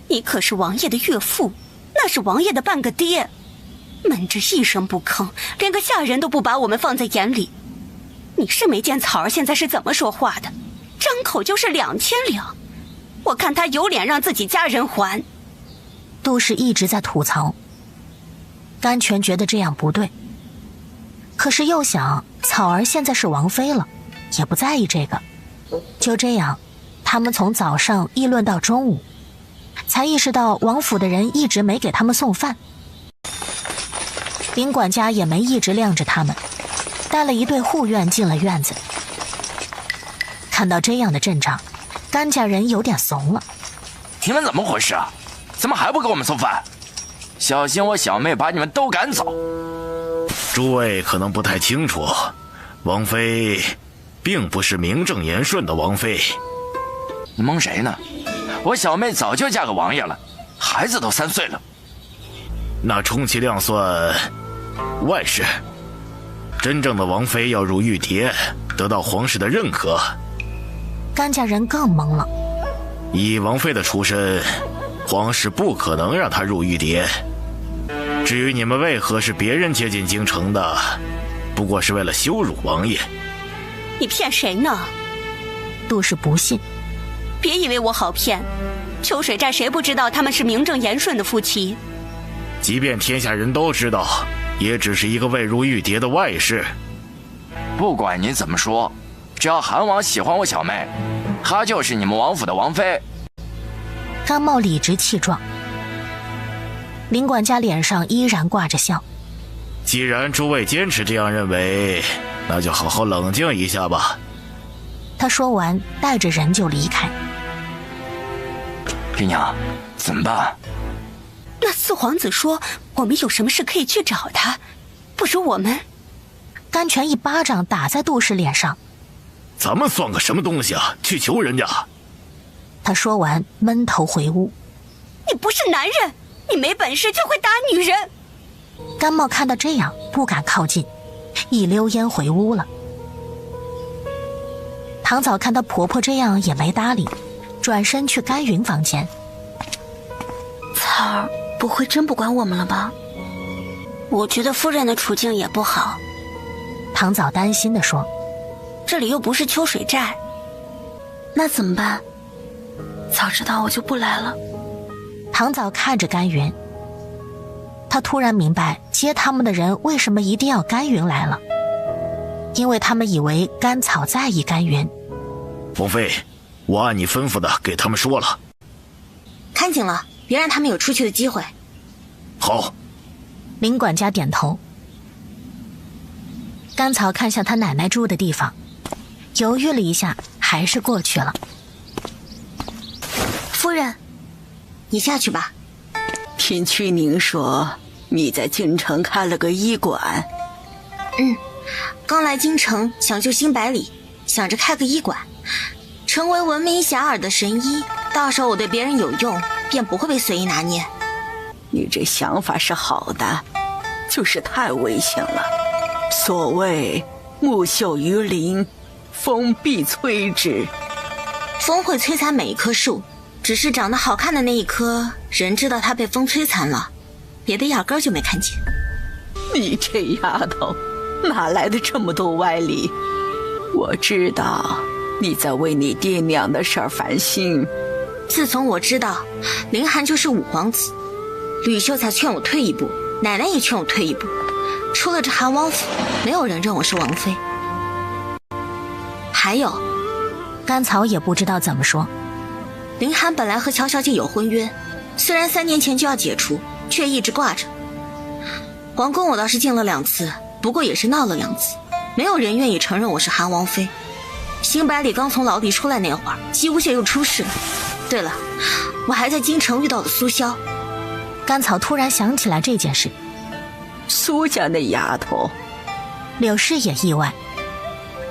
你可是王爷的岳父，那是王爷的半个爹，闷着一声不吭，连个下人都不把我们放在眼里。你是没见草儿现在是怎么说话的，张口就是2000两，我看他有脸让自己家人还。杜氏一直在吐槽。甘泉觉得这样不对，可是又想草儿现在是王妃了，也不在意这个。就这样，他们从早上议论到中午，才意识到王府的人一直没给他们送饭。林管家也没一直晾着他们，带了一队护院进了院子。看到这样的阵仗，甘家人有点怂了。你们怎么回事啊？怎么还不给我们送饭？小心我小妹把你们都赶走。诸位可能不太清楚，王妃并不是名正言顺的王妃。你蒙谁呢？我小妹早就嫁给王爷了，孩子都3岁了。那充其量算外室。真正的王妃要入御蝶，得到皇室的认可。甘家人更懵了。以王妃的出身，皇室不可能让她入御蝶。至于你们为何是别人接进京城的，不过是为了羞辱王爷。你骗谁呢？杜氏不信。别以为我好骗，秋水寨谁不知道他们是名正言顺的夫妻？即便天下人都知道，也只是一个未入御蝶的外室。不管你怎么说，只要韩王喜欢我小妹，她就是你们王府的王妃。甘茂理直气壮。林管家脸上依然挂着笑。既然诸位坚持这样认为，那就好好冷静一下吧。他说完，带着人就离开。姨娘，怎么办？那四皇子说我们有什么事可以去找他，不如我们……甘泉一巴掌打在杜氏脸上。咱们算个什么东西啊，去求人家。他说完闷头回屋。你不是男人，你没本事就会打女人。甘茂看到这样不敢靠近，一溜烟回屋了。唐早看到婆婆这样也没搭理，转身去甘云房间。草儿不会真不管我们了吧？我觉得夫人的处境也不好。唐早担心地说。这里又不是秋水寨。那怎么办？早知道我就不来了。唐早看着甘云，他突然明白接他们的人为什么一定要甘云来了，因为他们以为甘草在意甘云。王妃，我按你吩咐的给他们说了。看紧了，别让他们有出去的机会。好。林管家点头。甘草看向他奶奶住的地方，犹豫了一下，还是过去了。夫人，你下去吧。听曲宁说你在京城开了个医馆。刚来京城想救新百里，想着开个医馆，成为闻名遐迩的神医，到时候我对别人有用，便不会被随意拿捏。你这想法是好的，就是太危险了。所谓木秀于林，风必摧之。风会摧残每一棵树，只是长得好看的那一棵，人知道它被风摧残了，别的压根儿就没看见。你这丫头哪来的这么多歪理？我知道你在为你爹娘的事儿烦心。自从我知道凌寒就是五皇子，吕秀才劝我退一步，奶奶也劝我退一步，出了这韩王府，没有人认我是王妃。还有，甘草也不知道怎么说。凌寒本来和乔小姐有婚约，虽然3年前就要解除，却一直挂着。皇宫我倒是进了2次，不过也是闹了2次，没有人愿意承认我是韩王妃。新百里刚从牢里出来那会儿，姬无血又出事了。对了，我还在京城遇到了苏萧。甘草突然想起来这件事。苏家那丫头，柳氏也意外。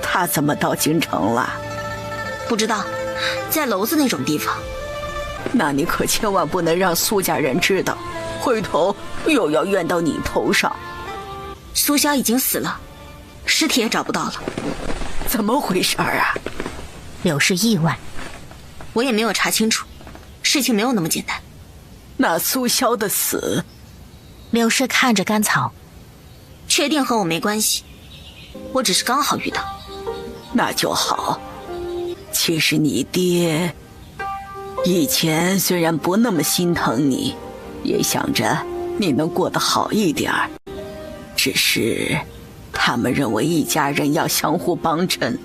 她怎么到京城了？不知道，在楼子那种地方。那你可千万不能让苏家人知道，回头又要怨到你头上。苏萧已经死了，尸体也找不到了。怎么回事啊？柳氏意外，我也没有查清楚，事情没有那么简单。那苏潇的死，柳氏看着甘草，确定和我没关系，我只是刚好遇到。那就好。其实你爹以前虽然不那么心疼你，也想着你能过得好一点儿，只是他们认为一家人要相互帮衬。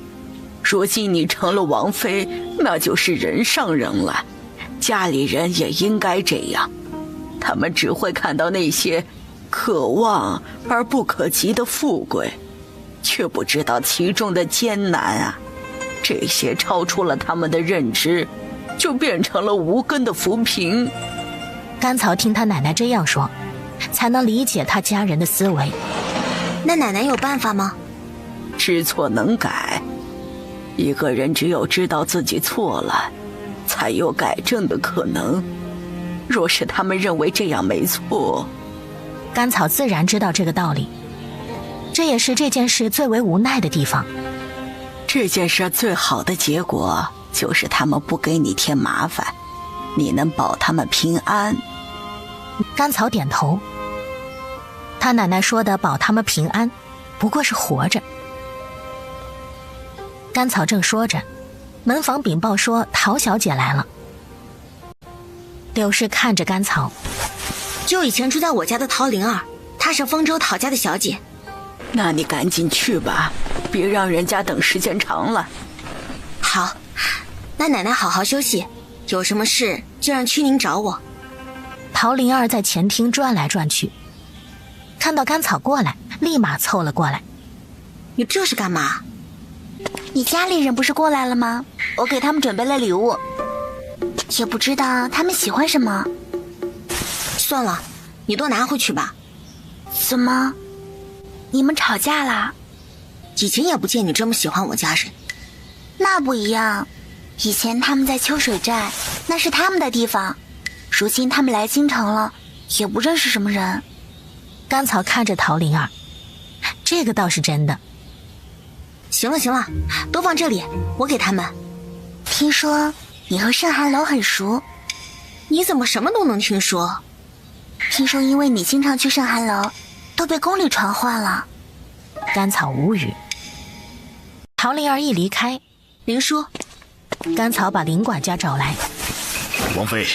如今你成了王妃，那就是人上人了，家里人也应该这样。他们只会看到那些可望而不可及的富贵，却不知道其中的艰难啊。这些超出了他们的认知，就变成了无根的浮萍。甘草听他奶奶这样说，才能理解他家人的思维。那奶奶有办法吗？知错能改，一个人只有知道自己错了，才有改正的可能。若是他们认为这样没错，甘草自然知道这个道理，这也是这件事最为无奈的地方。这件事最好的结果就是他们不给你添麻烦，你能保他们平安。甘草点头。他奶奶说的保他们平安，不过是活着。甘草正说着，门房禀报说陶小姐来了。柳氏看着甘草，就以前住在我家的陶灵儿，她是丰州陶家的小姐。那你赶紧去吧，别让人家等时间长了。好，那奶奶好好休息，有什么事就让屈宁找我。陶灵儿在前厅转来转去，看到甘草过来，立马凑了过来。你这是干嘛？你家里人不是过来了吗？我给他们准备了礼物，也不知道他们喜欢什么。算了，你都拿回去吧。怎么？你们吵架啦？以前也不见你这么喜欢我家人。那不一样，以前他们在秋水寨，那是他们的地方，如今他们来京城了，也不认识什么人。甘草看着陶灵儿，这个倒是真的。行了行了，都放这里，我给他们。听说你和盛寒楼很熟。你怎么什么都能听说？听说因为你经常去盛寒楼，都被宫里传唤了。甘草无语。陶灵儿一离开，林叔，甘草把林管家找来。王妃，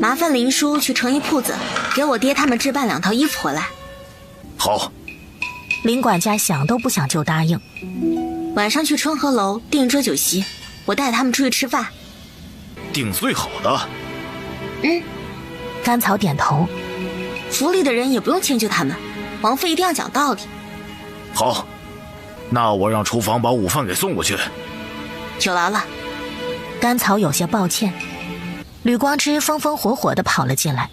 麻烦林叔去成衣铺子给我爹他们置办2套衣服回来。好。林管家想都不想就答应。晚上去春和楼订桌酒席，我带他们出去吃饭。订最好的。甘草点头。府里的人也不用迁就他们，王妃一定要讲道理。好，那我让厨房把午饭给送过去。有劳了。甘草有些抱歉。吕光之风风火火地跑了进来。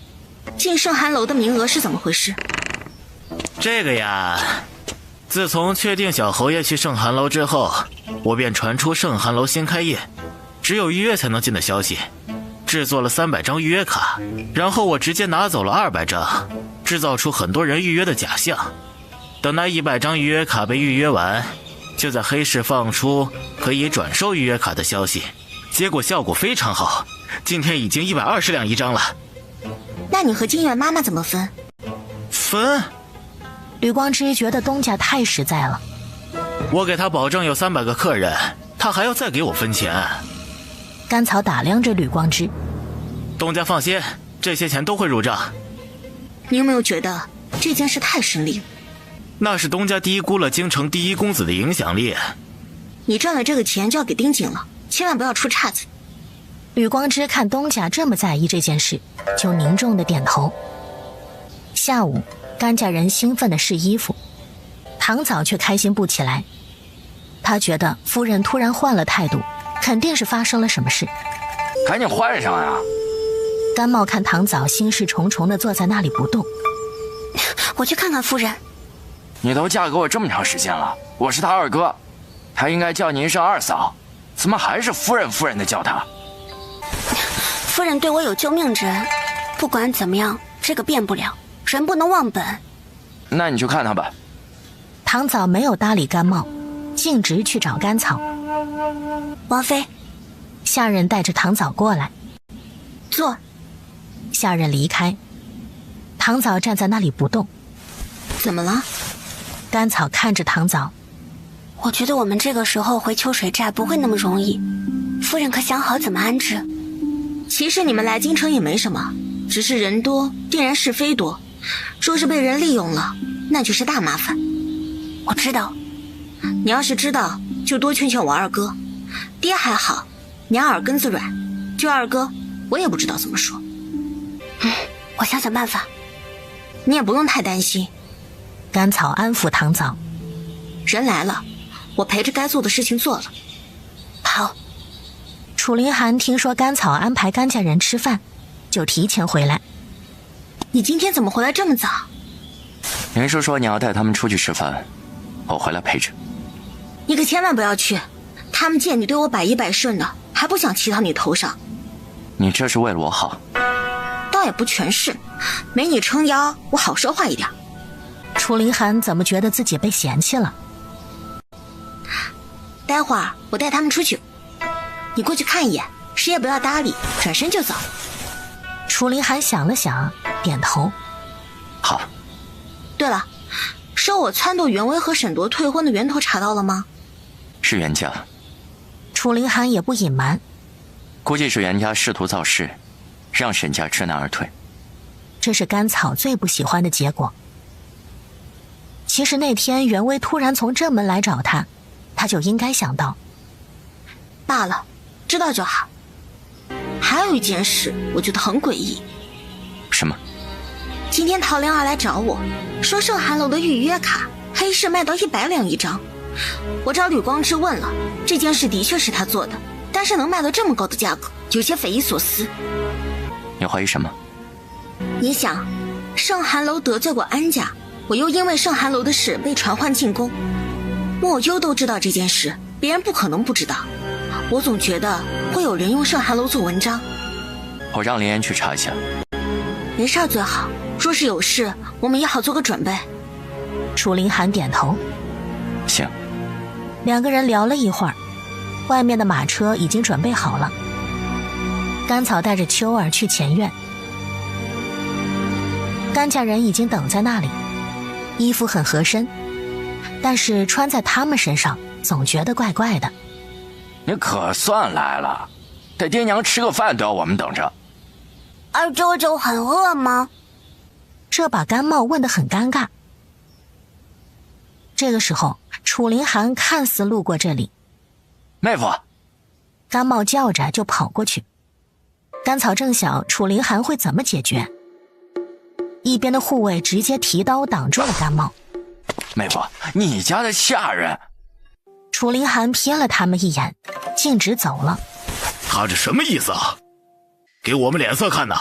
进盛寒楼的名额是怎么回事？这个呀，自从确定小侯爷去盛寒楼之后，我便传出盛寒楼新开业，只有预约才能进的消息，制作了300张预约卡，然后我直接拿走了200张，制造出很多人预约的假象。等那100张预约卡被预约完，就在黑市放出可以转售预约卡的消息，结果效果非常好，今天已经120两1张了。那你和金元妈妈怎么分？分？吕光之觉得东家太实在了。我给他保证有300个客人，他还要再给我分钱。甘草打量着吕光之。东家放心，这些钱都会入账。你有没有觉得这件事太顺利了？那是东家低估了京城第一公子的影响力。你赚了这个钱就要给盯紧了，千万不要出岔子。吕光之看东家这么在意这件事，就凝重的点头。下午，甘家人兴奋的试衣服，唐早却开心不起来。他觉得夫人突然换了态度，肯定是发生了什么事。赶紧换上呀！甘茂看唐早心事重重的坐在那里不动。我去看看夫人。你都嫁给我这么长时间了，我是他二哥，他应该叫你一声二嫂，怎么还是夫人夫人的叫他？夫人对我有救命之恩，不管怎么样，这个变不了，人不能忘本。那你去看他吧。唐早没有搭理甘茂，径直去找甘草。王妃，下人带着唐早过来，坐。下人离开，唐早站在那里不动。怎么了？甘草看着唐早，我觉得我们这个时候回秋水寨不会那么容易，夫人可想好怎么安置？其实你们来京城也没什么，只是人多定然是非多，若是被人利用了，那就是大麻烦。我知道，你要是知道，就多劝劝我二哥。爹还好，娘耳根子软，就二哥，我也不知道怎么说。我想想办法。你也不用太担心。甘草安抚唐早，人来了，我陪着该做的事情做了。好。楚凌寒听说甘草安排甘家人吃饭，就提前回来。你今天怎么回来这么早？林叔说你要带他们出去吃饭，我回来陪着。你可千万不要去，他们见你对我百依百顺的，还不想骑到你头上。你这是为了我好。倒也不全是，没你撑腰，我好说话一点。楚凌寒怎么觉得自己被嫌弃了？待会儿我带他们出去，你过去看一眼，谁也不要搭理，转身就走。楚凌寒想了想，点头。好。对了，说我撺掇袁威和沈铎退婚的源头查到了吗？是袁家。楚凌寒也不隐瞒，估计是袁家试图造势，让沈家知难而退。这是甘草最不喜欢的结果。其实那天袁威突然从正门来找他，他就应该想到。罢了，知道就好。还有一件事我觉得很诡异。什么？今天陶灵儿来找我，说盛寒楼的预约卡黑市卖到100两一张。我找吕光之问了，这件事的确是他做的，但是能卖到这么高的价格，有些匪夷所思。你怀疑什么？你想，盛寒楼得罪过安家，我又因为盛寒楼的事被传唤进宫，莫幽都知道这件事，别人不可能不知道。我总觉得会有人用盛寒楼做文章。我让林岩去查一下。没事儿最好，若是有事，我们也好做个准备。楚凌寒点头。行。两个人聊了一会儿，外面的马车已经准备好了。甘草带着秋儿去前院，甘家人已经等在那里，衣服很合身，但是穿在他们身上总觉得怪怪的。你可算来了，带爹娘吃个饭都要我们等着。二舅舅很饿吗？这把甘茂问得很尴尬。这个时候楚凌寒看似路过这里，妹夫，甘茂叫着就跑过去。甘草正想楚凌寒会怎么解决，一边的护卫直接提刀挡住了甘茂。妹夫，你家的下人。楚凌寒瞥了他们一眼，径直走了。他这什么意思啊？给我们脸色看呐！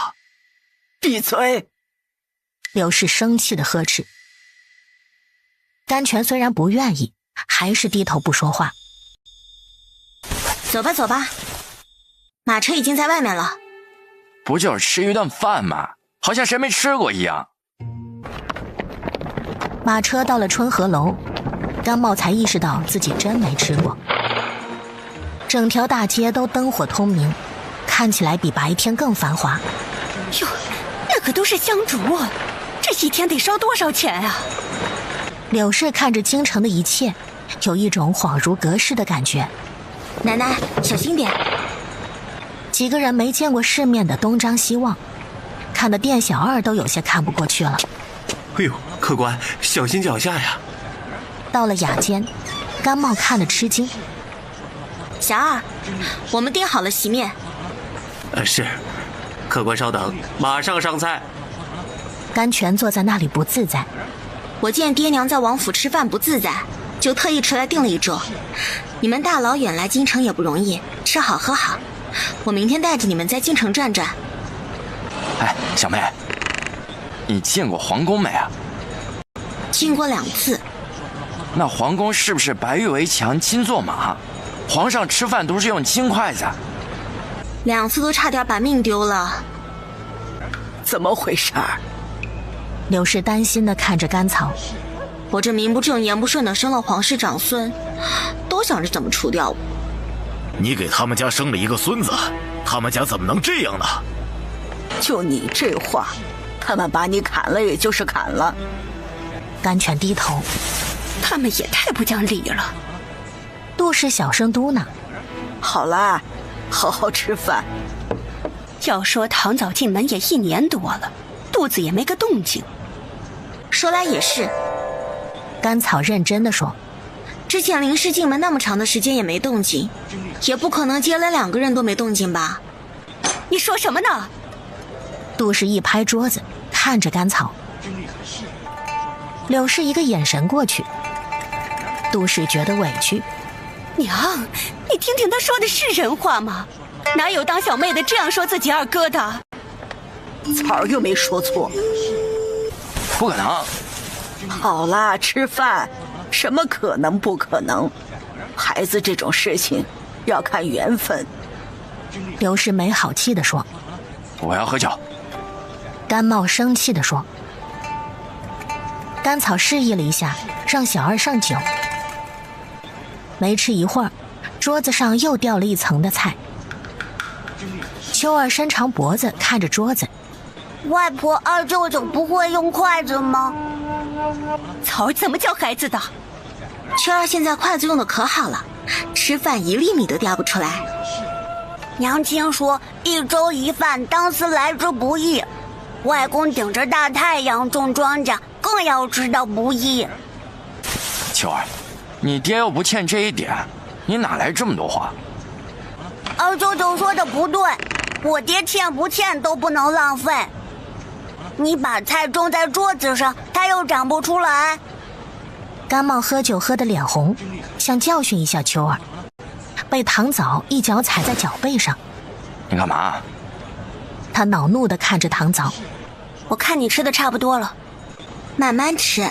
闭嘴！柳氏生气地呵斥。甘泉虽然不愿意，还是低头不说话。走吧走吧，马车已经在外面了。不就是吃一顿饭吗？好像谁没吃过一样。马车到了春和楼，甘茂才意识到自己真没吃过。整条大街都灯火通明，看起来比白天更繁华。哟，那可都是香烛啊，这一天得烧多少钱啊？柳氏看着京城的一切，有一种恍如隔世的感觉。奶奶，小心点。几个人没见过世面的东张西望，看得店小二都有些看不过去了。哎呦，客官，小心脚下呀！到了雅间，甘茂看得吃惊。小二，我们订好了席面。是，客官稍等，马上上菜。甘泉坐在那里不自在。我见爹娘在王府吃饭不自在，就特意出来订了一桌。你们大老远来京城也不容易，吃好喝好。我明天带着你们在京城转转。哎，小妹，你见过皇宫没啊？进过2次。那皇宫是不是白玉围墙、金坐马？皇上吃饭都是用金筷子。 2次都差点把命丢了。怎么回事儿？柳氏担心地看着甘草，我这名不正言不顺的生了皇室长孙，都想着怎么除掉我。你给他们家生了一个孙子，他们家怎么能这样呢？就你这话，他们把你砍了也就是砍了。甘泉低头，他们也太不讲理了。杜氏小声嘟囔：“好啦，好好吃饭。要说唐早进门也1年多了，肚子也没个动静。说来也是，甘草认真地说，之前林氏进门那么长的时间也没动静，也不可能接了2个人都没动静吧？你说什么呢？杜氏一拍桌子，看着甘草。柳氏一个眼神过去，杜氏觉得委屈。娘，你听听他说的是人话吗？哪有当小妹的这样说自己二哥的？草又没说错。不可能。好啦，吃饭，什么可能不可能？孩子这种事情要看缘分。刘氏没好气地说：“我要喝酒。”甘茂生气地说。甘草示意了一下，让小二上酒。没吃一会儿，桌子上又掉了一层的菜。秋儿伸长脖子看着桌子，外婆，二舅舅不会用筷子吗？草儿怎么教孩子的？秋儿现在筷子用的可好了，吃饭1厘米都掉不出来。娘亲说1粥1饭，当思来之不易。外公顶着大太阳种庄稼，更要知道不易。秋儿，你爹又不欠这一点，你哪来这么多话？二舅舅说的不对，我爹欠不欠都不能浪费。你把菜种在桌子上，它又长不出来。甘茂喝酒喝得脸红，想教训一下秋儿，被唐早一脚踩在脚背上。你干嘛？他恼怒地看着唐早。我看你吃的差不多了，慢慢吃。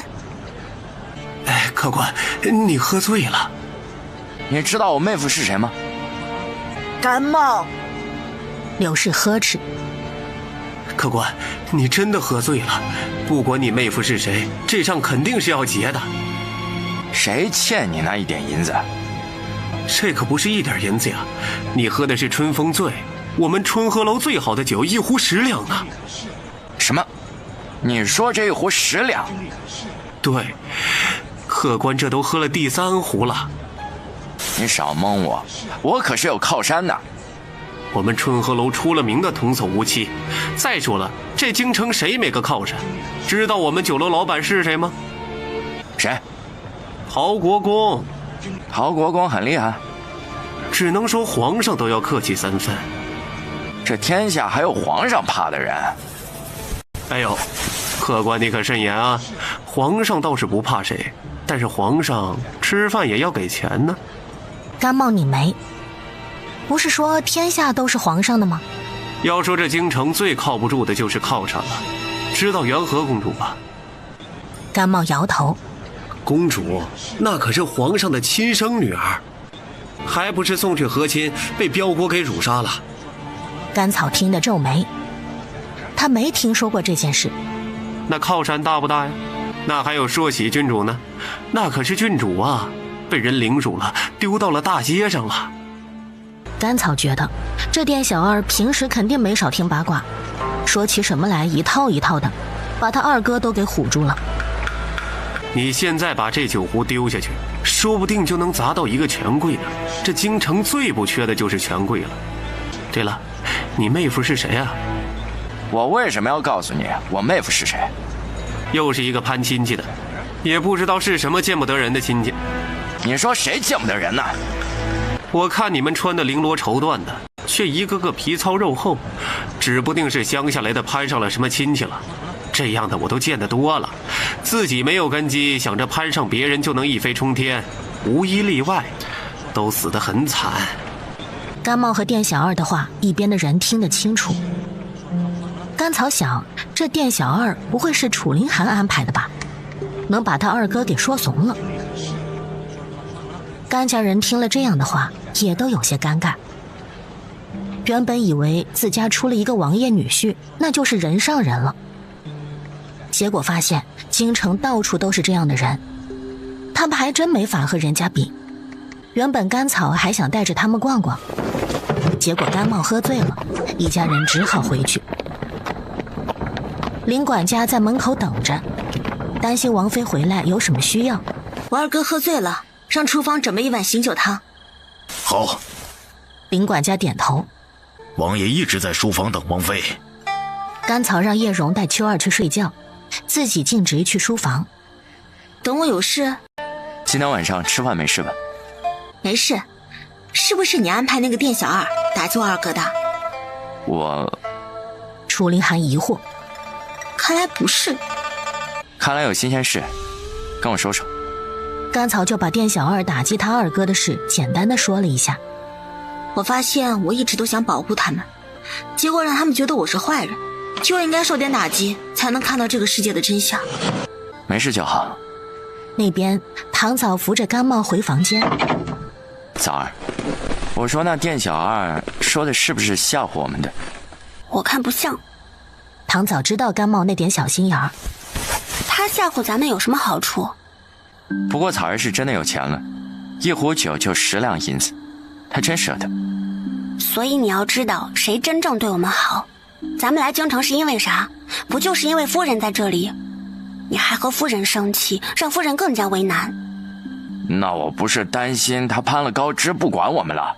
哎，客官，你喝醉了。你知道我妹夫是谁吗？甘茂。柳氏呵斥。客官，你真的喝醉了。不管你妹夫是谁，这账肯定是要结的。谁欠你那1点银子？这可不是1点银子呀！你喝的是春风醉，我们春和楼最好的酒，1壶10两呢。什么？你说这1壶10两？对，客官这都喝了第3壶了。你少蒙我，我可是有靠山的。我们春和楼出了名的童叟无欺。再说了，这京城谁没个靠山？知道我们酒楼老板是谁吗？谁？陶国公。陶国公很厉害，只能说皇上都要客气3分。这天下还有皇上怕的人？哎呦，客官你可慎言啊！皇上倒是不怕谁，但是皇上吃饭也要给钱呢。甘茂拧眉，不是说天下都是皇上的吗？要说这京城最靠不住的就是靠山了，知道元和公主吧？甘茂摇头。公主那可是皇上的亲生女儿，还不是送去和亲被彪国给辱杀了。甘草听得皱眉，他没听说过这件事。那靠山大不大呀？那还有朔喜郡主呢，那可是郡主啊，被人凌辱了，丢到了大街上了。甘草觉得这店小二平时肯定没少听八卦，说起什么来一套一套的，把他二哥都给唬住了。你现在把这9壶丢下去，说不定就能砸到一个权贵呢。这京城最不缺的就是权贵了。对了，你妹夫是谁啊？我为什么要告诉你我妹夫是谁？又是一个攀亲戚的，也不知道是什么见不得人的亲戚。你说谁见不得人呢？我看你们穿的绫罗绸缎的，却一个个皮糙肉厚，指不定是乡下来的攀上了什么亲戚了。这样的我都见得多了，自己没有根基，想着攀上别人就能一飞冲天，无一例外，都死得很惨。甘茂和店小二的话，一边的人听得清楚。甘草想，这店小二不会是楚凌寒安排的吧？能把他二哥给说怂了。甘家人听了这样的话，也都有些尴尬。原本以为自家出了一个王爷女婿，那就是人上人了。结果发现京城到处都是这样的人，他们还真没法和人家比。原本甘草还想带着他们逛逛，结果甘茂喝醉了，一家人只好回去。林管家在门口等着，担心王妃回来有什么需要。我二哥喝醉了，让厨房准备一碗醒酒汤。好。林管家点头。王爷一直在书房等王妃。甘草让叶蓉带秋儿去睡觉，自己径直去书房。等我有事？今天晚上吃饭没事吧？没事。是不是你安排那个店小二打击我二哥的？我……楚凌寒疑惑。看来不是。看来有新鲜事，跟我说说。甘草就把店小二打击他二哥的事简单的说了一下。我发现我一直都想保护他们，结果让他们觉得我是坏人，就应该受点打击，才能看到这个世界的真相。没事就好。那边唐嫂扶着甘茂回房间。嫂儿，我说那店小二说的是不是吓唬我们的？我看不像。唐嫂知道甘茂那点小心眼儿，他吓唬咱们有什么好处？不过草儿是真的有钱了，一壶酒就10两银子，他真舍得。所以你要知道谁真正对我们好。咱们来京城是因为啥？不就是因为夫人在这里？你还和夫人生气，让夫人更加为难。那我不是担心他攀了高枝不管我们了？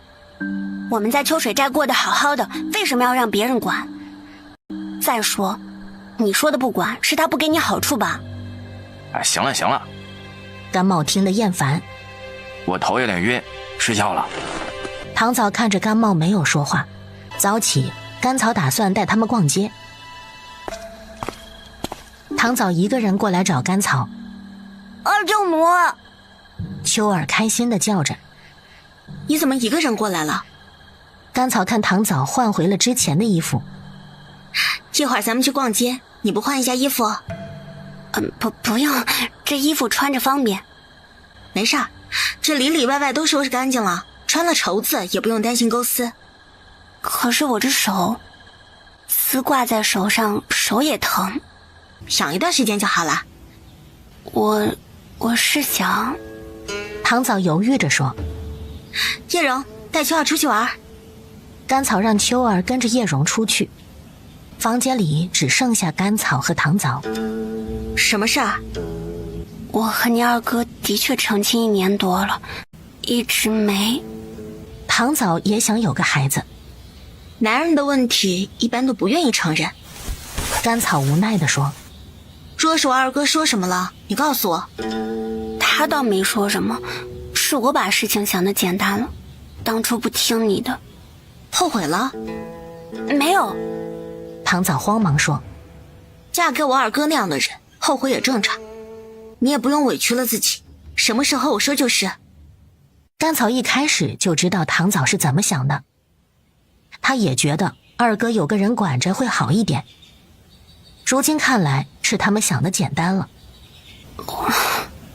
我们在秋水寨过得好好的，为什么要让别人管？再说，你说的不管是他不给你好处吧？哎，行了行了。甘茂听得厌烦。我头有点晕，睡觉了。唐嫂看着甘茂没有说话。早起，甘草打算带他们逛街。唐嫂一个人过来找甘草。二舅母。秋儿开心地叫着。你怎么一个人过来了？甘草看唐嫂换回了之前的衣服。一会儿咱们去逛街，你不换一下衣服？不用，这衣服穿着方便。没事儿，这里里外外都收拾干净了，穿了绸子也不用担心钩丝。可是我这手，丝挂在手上，手也疼。养一段时间就好了。我是想……唐嫂犹豫着说。叶蓉，带秋儿出去玩。甘草让秋儿跟着叶蓉出去。房间里只剩下甘草和唐嫂。什么事儿？我和你二哥的确成亲1年多了，一直没……唐嫂也想有个孩子。男人的问题一般都不愿意承认。甘草无奈地说。若是我二哥说什么了，你告诉我。他倒没说什么，是我把事情想得简单了，当初不听你的。后悔了？没有。唐嫂慌忙说。嫁给我二哥那样的人，后悔也正常。你也不用委屈了自己，什么时候我说就是。甘草一开始就知道唐嫂是怎么想的，他也觉得二哥有个人管着会好一点。如今看来是他们想的简单了。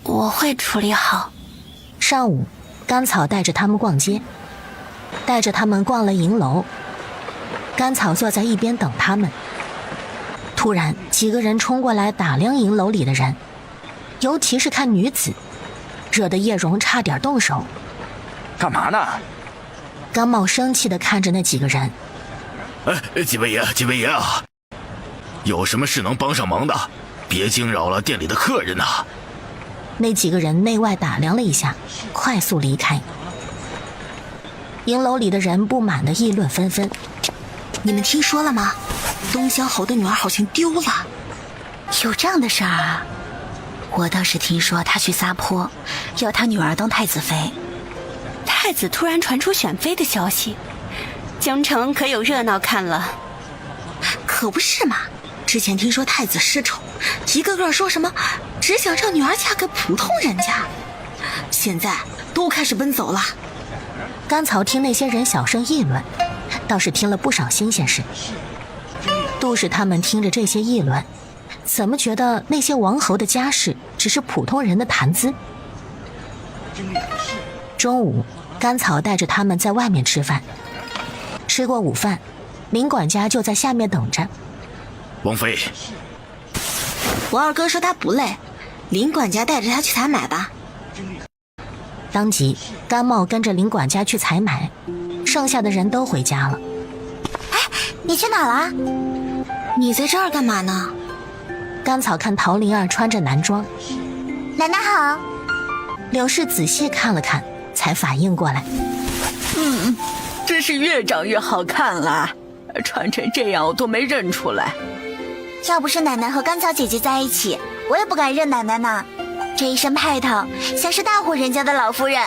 我会处理好。上午，甘草带着他们逛街，带着他们逛了银楼。甘草坐在一边等他们。突然，几个人冲过来打量银楼里的人，尤其是看女子，惹得叶蓉差点动手。干嘛呢？甘茂生气地看着那几个人。几位爷啊，有什么事能帮上忙的，别惊扰了店里的客人呐。那几个人内外打量了一下，快速离开。银楼里的人不满地议论纷纷。你们听说了吗？东乡侯的女儿好像丢了。有这样的事儿啊？我倒是听说他去撒泼，要他女儿当太子妃。太子突然传出选妃的消息，京城可有热闹看了。可不是嘛，之前听说太子失宠，一个个说什么只想让女儿嫁给普通人家，现在都开始奔走了。甘草听那些人小声议论，倒是听了不少新鲜事。杜氏他们听着这些议论，怎么觉得那些王侯的家事只是普通人的谈资？中午，甘草带着他们在外面吃饭。吃过午饭，林管家就在下面等着。王妃，我二哥说他不累，林管家带着他去采买吧。当即，甘茂跟着林管家去采买，剩下的人都回家了。哎，你去哪了？你在这儿干嘛呢？甘草看陶灵儿穿着男装，奶奶好。柳氏仔细看了看，才反应过来。真是越长越好看了，穿成这样我都没认出来。要不是奶奶和甘草姐姐在一起，我也不敢认奶奶呢。这一身派头，像是大户人家的老夫人。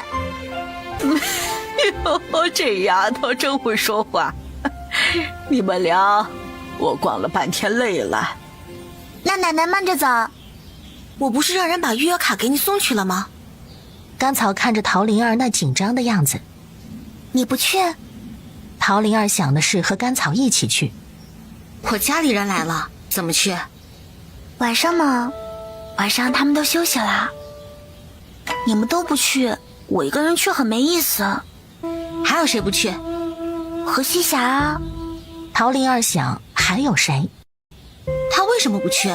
哟，这丫头真会说话。你们俩，我逛了半天累了。那奶奶慢着走。我不是让人把预约卡给你送去了吗？甘草看着陶灵儿那紧张的样子，你不去？陶灵儿想的是和甘草一起去。我家里人来了，怎么去？晚上吗？晚上他们都休息了。你们都不去，我一个人去很没意思。还有谁不去？何西霞啊。陶灵儿想，还有谁？他为什么不去？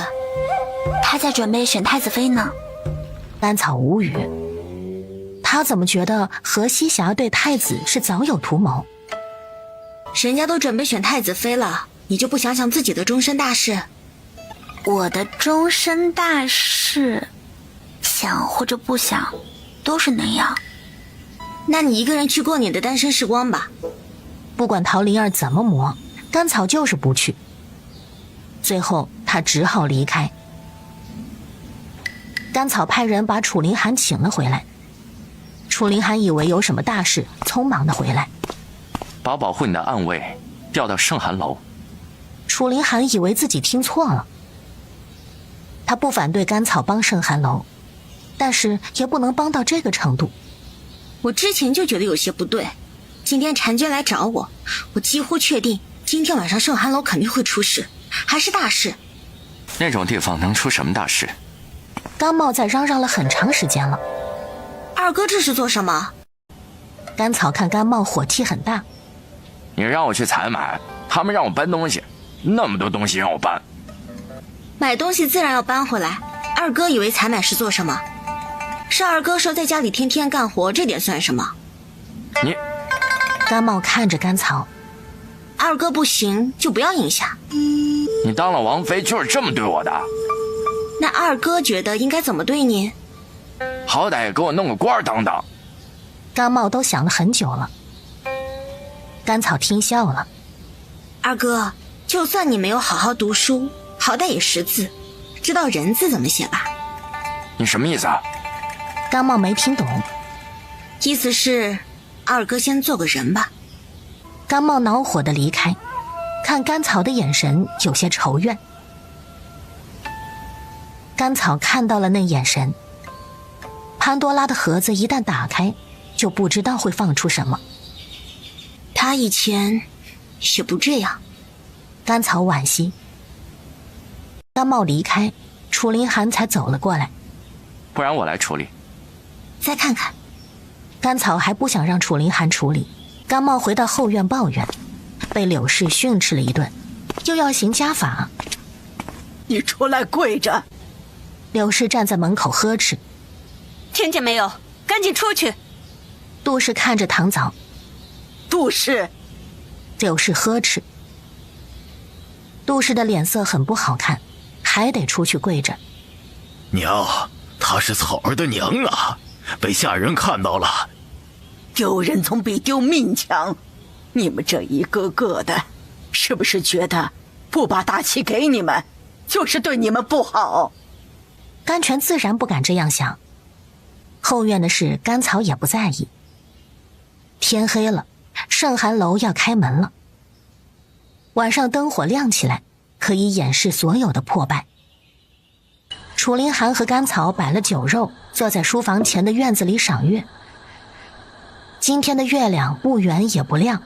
他在准备选太子妃呢。甘草无语，他怎么觉得何西霞对太子是早有图谋？人家都准备选太子妃了，你就不想想自己的终身大事？我的终身大事，想或者不想，都是那样。那你一个人去过你的单身时光吧。不管陶灵儿怎么磨，甘草就是不去。最后他只好离开。甘草派人把楚凌寒请了回来。楚凌寒以为有什么大事，匆忙的回来，把保护你的暗卫调到圣寒楼。楚凌寒以为自己听错了。他不反对甘草帮圣寒楼，但是也不能帮到这个程度。我之前就觉得有些不对，今天婵娟来找我，我几乎确定今天晚上圣寒楼肯定会出事，还是大事。那种地方能出什么大事？甘茂在嚷嚷了很长时间了。二哥这是做什么？甘草看甘茂火气很大。你让我去采买，他们让我搬东西，那么多东西让我搬。买东西自然要搬回来。二哥以为采买是做什么？是二哥说在家里天天干活，这点算什么？你……甘茂看着甘草，二哥不行就不要影响。你当了王妃就是这么对我的？那二哥觉得应该怎么对你？好歹也给我弄个官当当。甘茂都想了很久了。甘草听笑了。二哥，就算你没有好好读书，好歹也识字，知道人字怎么写吧？你什么意思啊？甘茂没听懂。意思是二哥先做个人吧。甘茂恼火地离开，看甘草的眼神有些仇怨。甘草看到了那眼神，潘多拉的盒子一旦打开，就不知道会放出什么。他以前也不这样。甘草惋惜。甘茂离开，楚凌寒才走了过来。不然我来处理。再看看。甘草还不想让楚凌寒处理。甘茂回到后院抱怨，被柳氏训斥了一顿，又要行家法。你出来跪着！柳氏站在门口呵斥。听见没有？赶紧出去！杜氏看着唐早。杜氏。柳氏呵斥。杜氏的脸色很不好看，还得出去跪着。娘，她是草儿的娘啊，被下人看到了。丢人总比丢命强，你们这一个个的，是不是觉得不把大气给你们，就是对你们不好？甘泉自然不敢这样想。后院的事，甘草也不在意。天黑了，圣寒楼要开门了。晚上灯火亮起来，可以掩饰所有的破败。楚凌寒和甘草摆了酒肉，坐在书房前的院子里赏月。今天的月亮不圆也不亮，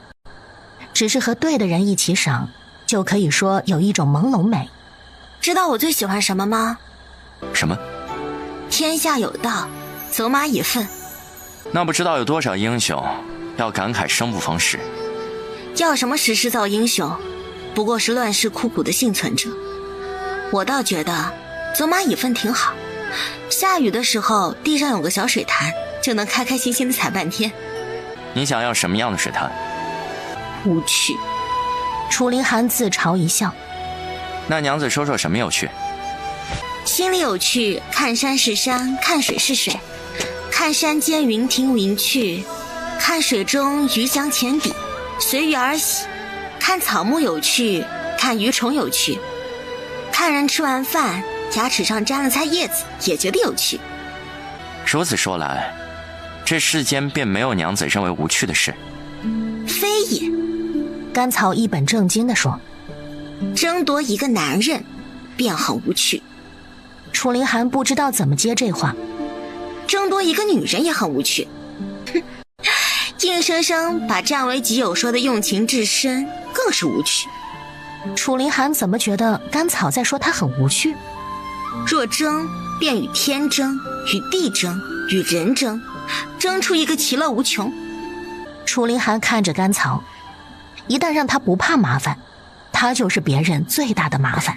只是和对的人一起赏，就可以说有一种朦胧美。知道我最喜欢什么吗？什么？天下有道，走马已分。那不知道有多少英雄要感慨生不逢时。要什么时势造英雄，不过是乱世枯骨的幸存者。我倒觉得走马蚁粪挺好，下雨的时候地上有个小水潭，就能开开心心的踩半天。你想要什么样的水潭？无趣。楚凌寒自嘲一笑。那娘子说说什么有趣？心里有趣，看山是山，看水是水，看山间云停云去，看水中鱼翔浅底，随遇而喜。看草木有趣，看鱼虫有趣，看人吃完饭牙齿上沾了菜叶子也觉得有趣。如此说来，这世间便没有娘子认为无趣的事。非也。甘草一本正经地说，争夺一个男人便很无趣。楚凌寒不知道怎么接这话。争夺一个女人也很无趣。硬生生把占为己有说的用情至深更是无趣。楚凌寒怎么觉得甘草在说他很无趣？若争，便与天争，与地争，与人争，争出一个其乐无穷。楚凌寒看着甘草，一旦让他不怕麻烦，他就是别人最大的麻烦。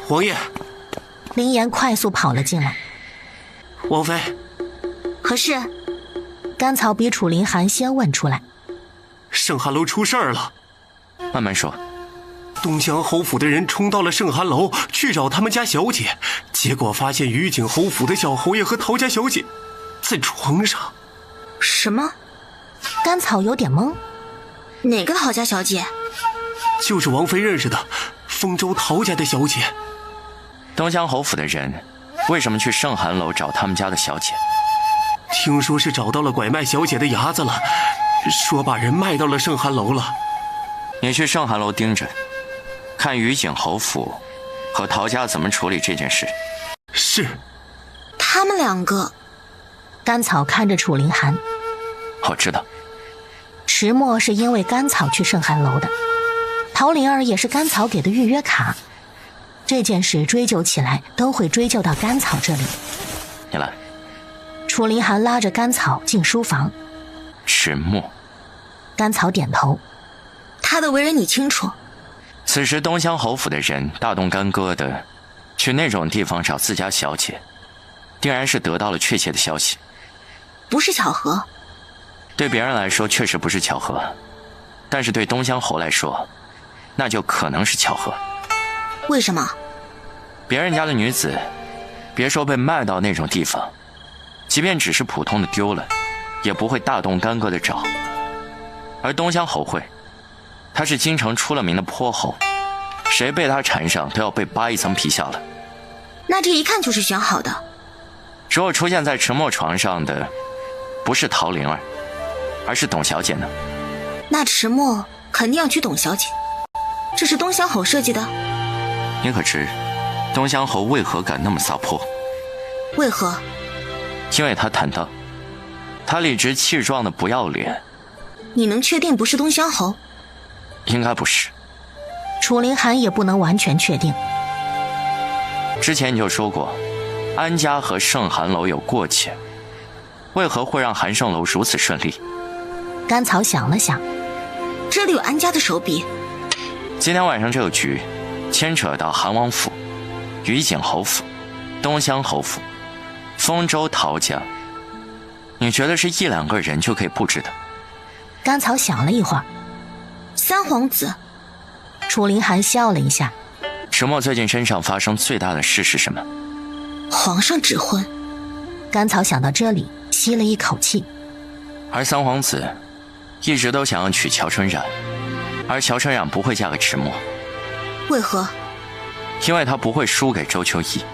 王爷，林岩快速跑了进来。王妃，何事？甘草比楚凌寒先问出来。圣寒楼出事儿了。慢慢说。东乡侯府的人冲到了圣寒楼去找他们家小姐，结果发现余景侯府的小侯爷和陶家小姐在床上。什么？甘草有点懵。哪个陶家小姐？就是王妃认识的丰州陶家的小姐。东乡侯府的人为什么去圣寒楼找他们家的小姐？听说是找到了拐卖小姐的伢子了，说把人卖到了圣寒楼了。你去圣寒楼盯着，看余景侯府和陶家怎么处理这件事。是。他们两个。甘草看着楚凌寒。我知道。迟墨是因为甘草去圣寒楼的，陶灵儿也是甘草给的预约卡。这件事追究起来都会追究到甘草这里。你来。楚凌寒拉着甘草进书房。迟墨。甘草点头。他的为人你清楚。此时东乡侯府的人大动干戈的去那种地方找自家小姐，定然是得到了确切的消息。不是巧合。对别人来说确实不是巧合，但是对东乡侯来说，那就可能是巧合。为什么？别人家的女子，别说被卖到那种地方，即便只是普通的丢了，也不会大动干戈的找。而东乡侯会，他是京城出了名的泼猴，谁被他缠上都要被扒一层皮下来。那这一看就是选好的。如果出现在迟墨床上的不是陶灵儿，而是董小姐呢？那迟墨肯定要娶董小姐，这是东乡侯设计的。你可知东乡侯为何敢那么撒泼？为何？因为他坦荡，他理直气壮的不要脸。你能确定不是东乡侯？应该不是。楚凌寒也不能完全确定。之前你就说过安家和圣寒楼有过节，为何会让寒圣楼如此顺利？甘草想了想，这里有安家的手笔。今天晚上这个局牵扯到韩王府、余景侯府、东乡侯府、丰州陶家，你觉得是一两个人就可以布置的？甘草想了一会儿。三皇子。楚凌寒笑了一下。迟墨最近身上发生最大的事是什么？皇上指婚。甘草想到这里，吸了一口气。而三皇子一直都想要娶乔春染，而乔春染不会嫁给迟墨。为何？因为她不会输给周秋意。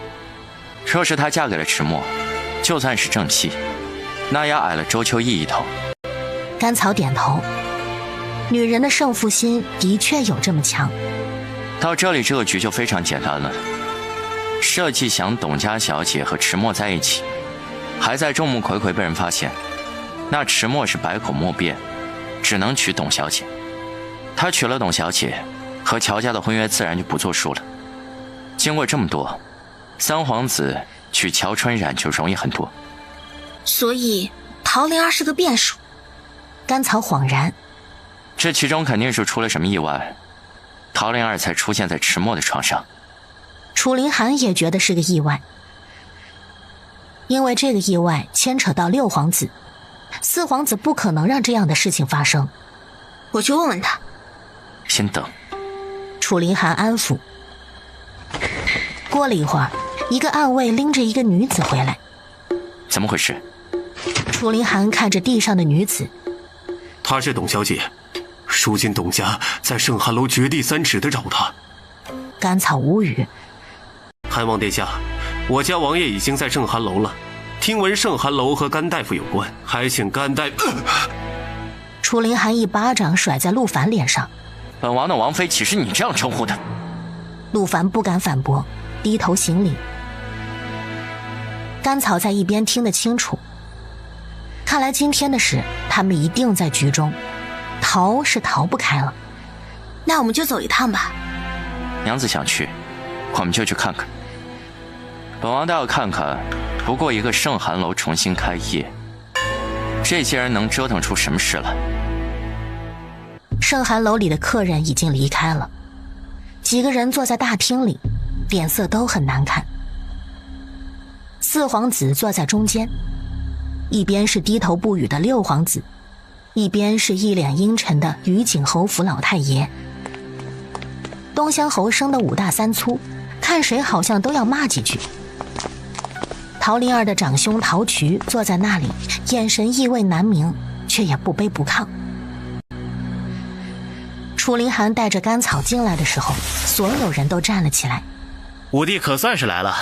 若是她嫁给了迟墨，就算是正妻，那也矮了周秋意一头。甘草点头。女人的胜负心的确有这么强。到这里，这个局就非常简单了。设计想董家小姐和迟墨在一起，还在众目睽睽被人发现，那迟墨是百口莫辩，只能娶董小姐。他娶了董小姐，和乔家的婚约自然就不作数了。经过这么多，三皇子娶乔春染就容易很多。所以陶灵儿是个变数。甘草恍然。这其中肯定是出了什么意外，陶灵儿才出现在迟墨的床上。楚凌寒也觉得是个意外，因为这个意外牵扯到六皇子，四皇子不可能让这样的事情发生。我去问问他。先等。楚凌寒安抚。过了一会儿，一个暗卫拎着一个女子回来。怎么回事？楚凌寒看着地上的女子。她是董小姐，如今董家在圣寒楼掘地3尺的找她。甘草无语。韩王殿下，我家王爷已经在圣寒楼了，听闻圣寒楼和甘大夫有关，还请甘大夫。楚凌寒一巴掌甩在陆凡脸上。本王的王妃岂是你这样称呼的？陆凡不敢反驳，低头行礼。甘草在一边听得清楚，看来今天的事他们一定在局中，逃是逃不开了。那我们就走一趟吧。娘子想去，我们就去看看。本王倒要看看，不过一个圣寒楼重新开业，这些人能折腾出什么事来。圣寒楼里的客人已经离开了，几个人坐在大厅里，脸色都很难看。四皇子坐在中间，一边是低头不语的六皇子，一边是一脸阴沉的于景侯府老太爷。东乡侯生的5大3粗，看谁好像都要骂几句。陶灵儿的长兄陶渠坐在那里，眼神意味难明，却也不卑不亢。楚凌寒带着甘草进来的时候，所有人都站了起来。武帝可算是来了。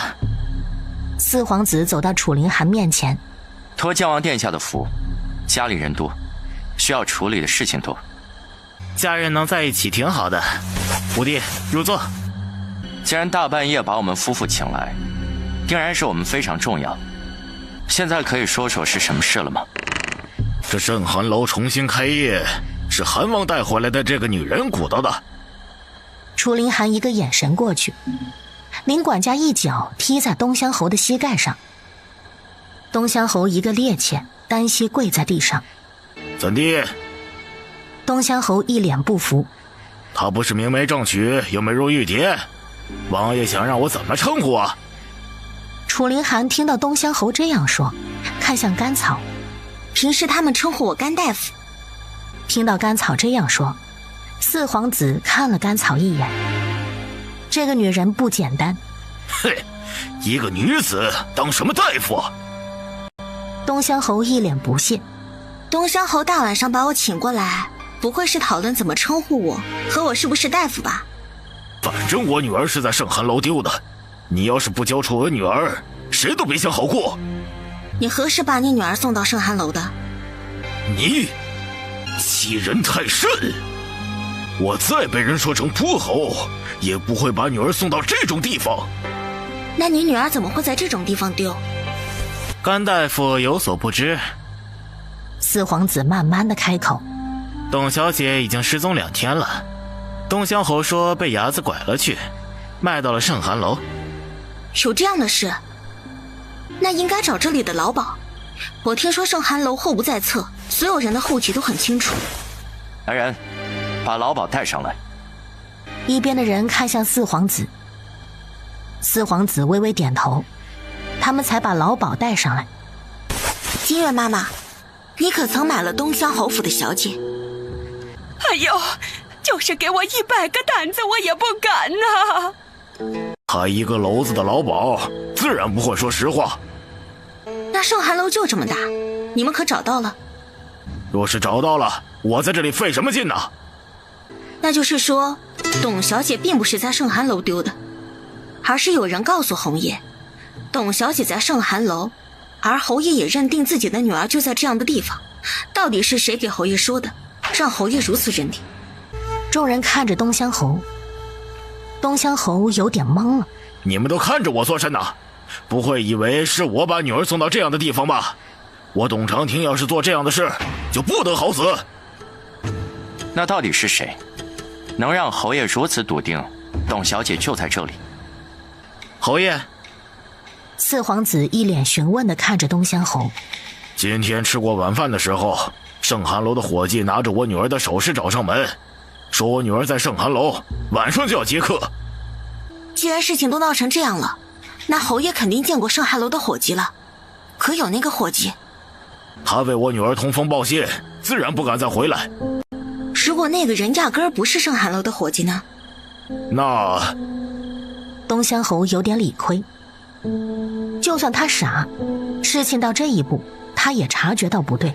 四皇子走到楚凌寒面前，托将王殿下的福，家里人多，需要处理的事情多。家人能在一起挺好的。武帝入座。既然大半夜把我们夫妇请来，定然是我们非常重要。现在可以说说是什么事了吗？这圣寒楼重新开业，是韩王带回来的这个女人鼓捣的。楚凌寒一个眼神过去，林管家一脚踢在东乡侯的膝盖上。东乡侯一个趔趄，单膝跪在地上。怎地？东乡侯一脸不服。她不是明媒正娶，又没入玉蝶，王爷想让我怎么称呼啊？楚凌寒听到东乡侯这样说，看向甘草。平时他们称呼我甘大夫。听到甘草这样说，四皇子看了甘草一眼。这个女人不简单。嘿，一个女子当什么大夫？东乡侯一脸不屑。东乡侯大晚上把我请过来，不会是讨论怎么称呼我和我是不是大夫吧？反正我女儿是在圣寒楼丢的，你要是不交出我女儿，谁都别想好过。你何时把你女儿送到圣寒楼的？你欺人太甚！我再被人说成泼猴，也不会把女儿送到这种地方。那你女儿怎么会在这种地方丢？甘大夫有所不知。四皇子慢慢的开口。董小姐已经失踪2天了，东乡侯说被伢子拐了去，卖到了圣寒楼。有这样的事？那应该找这里的老鸨。我听说圣寒楼后不在册，所有人的户籍都很清楚。来人，把老鸨带上来。一边的人看向四皇子，四皇子微微点头，他们才把老鸨带上来。金月妈妈，你可曾买了东乡侯府的小姐？哎呦，就是给我100个胆子我也不敢呐。他一个楼子的老鸨，自然不会说实话。那圣寒楼就这么大，你们可找到了？若是找到了，我在这里费什么劲呢？那就是说，董小姐并不是在圣寒楼丢的，而是有人告诉侯爷，董小姐在圣寒楼，而侯爷也认定自己的女儿就在这样的地方。到底是谁给侯爷说的，让侯爷如此认定？众人看着东乡侯，东乡侯有点懵了。你们都看着我做甚呢？不会以为是我把女儿送到这样的地方吧？我董长亭要是做这样的事，就不得好死。那到底是谁能让侯爷如此笃定董小姐就在这里？侯爷。四皇子一脸询问地看着东乡侯。今天吃过晚饭的时候，圣寒楼的伙计拿着我女儿的首饰找上门，说我女儿在圣寒楼，晚上就要接客。既然事情都闹成这样了，那侯爷肯定见过盛寒楼的伙计了。可有那个伙计，他为我女儿通风报信，自然不敢再回来。如果那个人压根儿不是盛寒楼的伙计呢？那东乡侯有点理亏。就算他傻，事情到这一步，他也察觉到不对。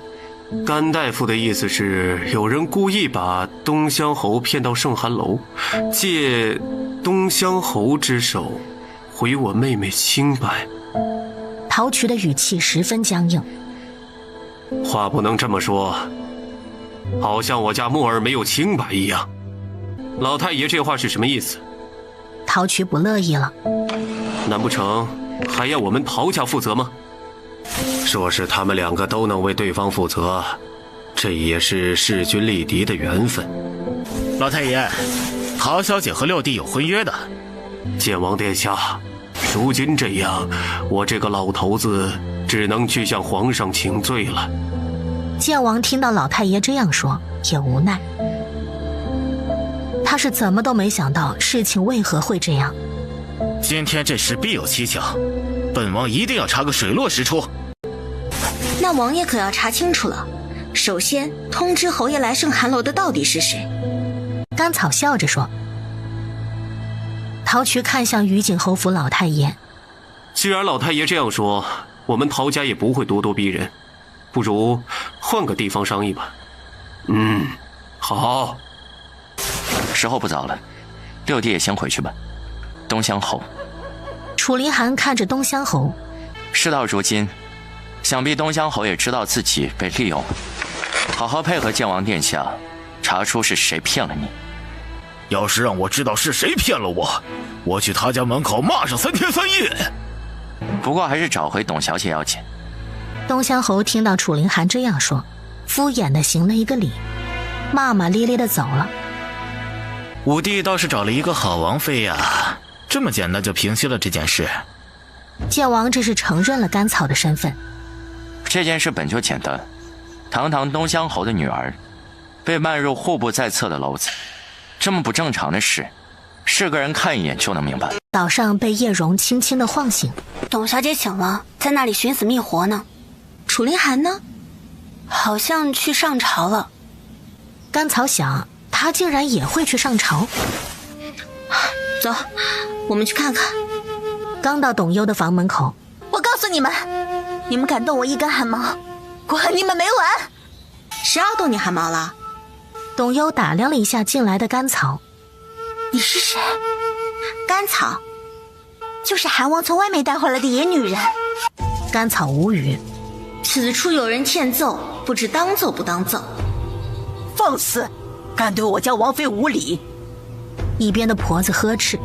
甘大夫的意思是，有人故意把东乡侯骗到盛寒楼，借东乡侯之手毁我妹妹清白。陶渠的语气十分僵硬。话不能这么说，好像我家木儿没有清白一样。老太爷这话是什么意思？陶渠不乐意了。难不成还要我们陶家负责吗？说是他们两个都能为对方负责，这也是势均力敌的缘分。老太爷，陶小姐和六弟有婚约的。剑王殿下，如今这样，我这个老头子只能去向皇上请罪了。剑王听到老太爷这样说，也无奈。他是怎么都没想到事情为何会这样。今天这事必有蹊跷，本王一定要查个水落石出。那王爷可要查清楚了。首先通知侯爷来盛寒楼的到底是谁。甘草笑着说。陶渠看向于景侯府老太爷，既然老太爷这样说，我们陶家也不会咄咄逼人，不如换个地方商议吧。好。时候不早了，六弟也先回去吧。东乡侯，楚林寒看着东乡侯，事到如今，想必东乡侯也知道自己被利用了，好好配合剑王殿下，查出是谁骗了你。要是让我知道是谁骗了我，我去他家门口骂上3天3夜。不过还是找回董小姐要紧。东乡侯听到楚林寒这样说，敷衍地行了一个礼，骂骂咧咧地走了。武帝倒是找了一个好王妃呀，这么简单就平息了这件事。剑王这是承认了甘草的身份。这件事本就简单，堂堂东乡侯的女儿被卖入户部在侧的篓子，这么不正常的事，是个人看一眼就能明白。岛上被叶蓉轻轻地晃醒。董小姐醒了，在那里寻死觅活呢。楚林寒呢？好像去上朝了。甘草想，他竟然也会去上朝。走，我们去看看。刚到董优的房门口，我告诉你们，你们敢动我一根汗毛，管你们没完！谁要动你汗毛了？董优打量了一下进来的甘草。你是谁？甘草，就是韩王从外面带回来的野女人。甘草无语。此处有人欠揍，不知当揍不当揍。放肆！敢对我家王妃无礼！一边的婆子呵斥。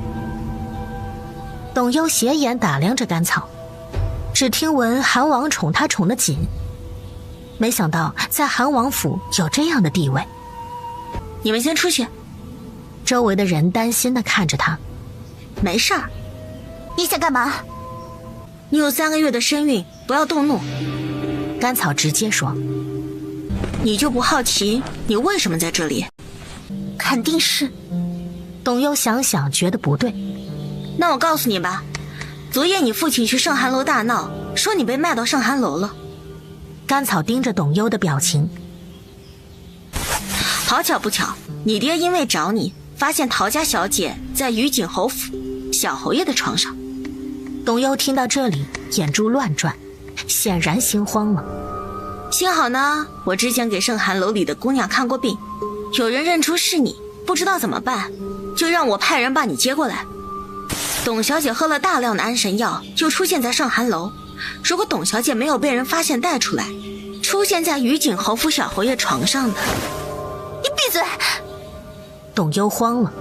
董优斜眼打量着甘草，只听闻韩王宠她宠得紧，没想到在韩王府有这样的地位。你们先出去。周围的人担心地看着他。没事儿。你想干嘛？你有3个月的身孕，不要动怒。甘草直接说。你就不好奇你为什么在这里？肯定是。董优想想觉得不对。那我告诉你吧，昨夜你父亲去盛寒楼大闹，说你被卖到盛寒楼了。甘草盯着董优的表情。好巧不巧，你爹因为找你，发现陶家小姐在于景侯府小侯爷的床上。董优听到这里，眼珠乱转，显然心慌了。幸好呢，我之前给盛寒楼里的姑娘看过病，有人认出是你，不知道怎么办，就让我派人把你接过来。董小姐喝了大量的安神药，就出现在盛寒楼。如果董小姐没有被人发现带出来，出现在于景侯府小侯爷床上的……你闭嘴！董优慌了。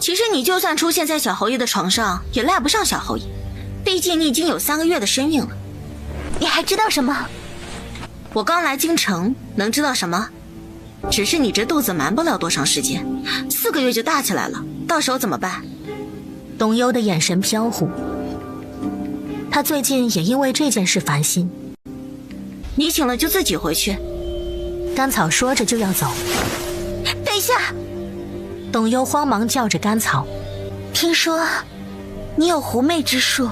其实你就算出现在小侯爷的床上，也赖不上小侯爷，毕竟你已经有3个月的身孕了。你还知道什么？我刚来京城，能知道什么？只是你这肚子瞒不了多长时间，4个月就大起来了，到时候怎么办？董优的眼神飘忽，他最近也因为这件事烦心。你醒了就自己回去。甘草说着就要走。等一下！董优慌忙叫着甘草。听说你有狐媚之术，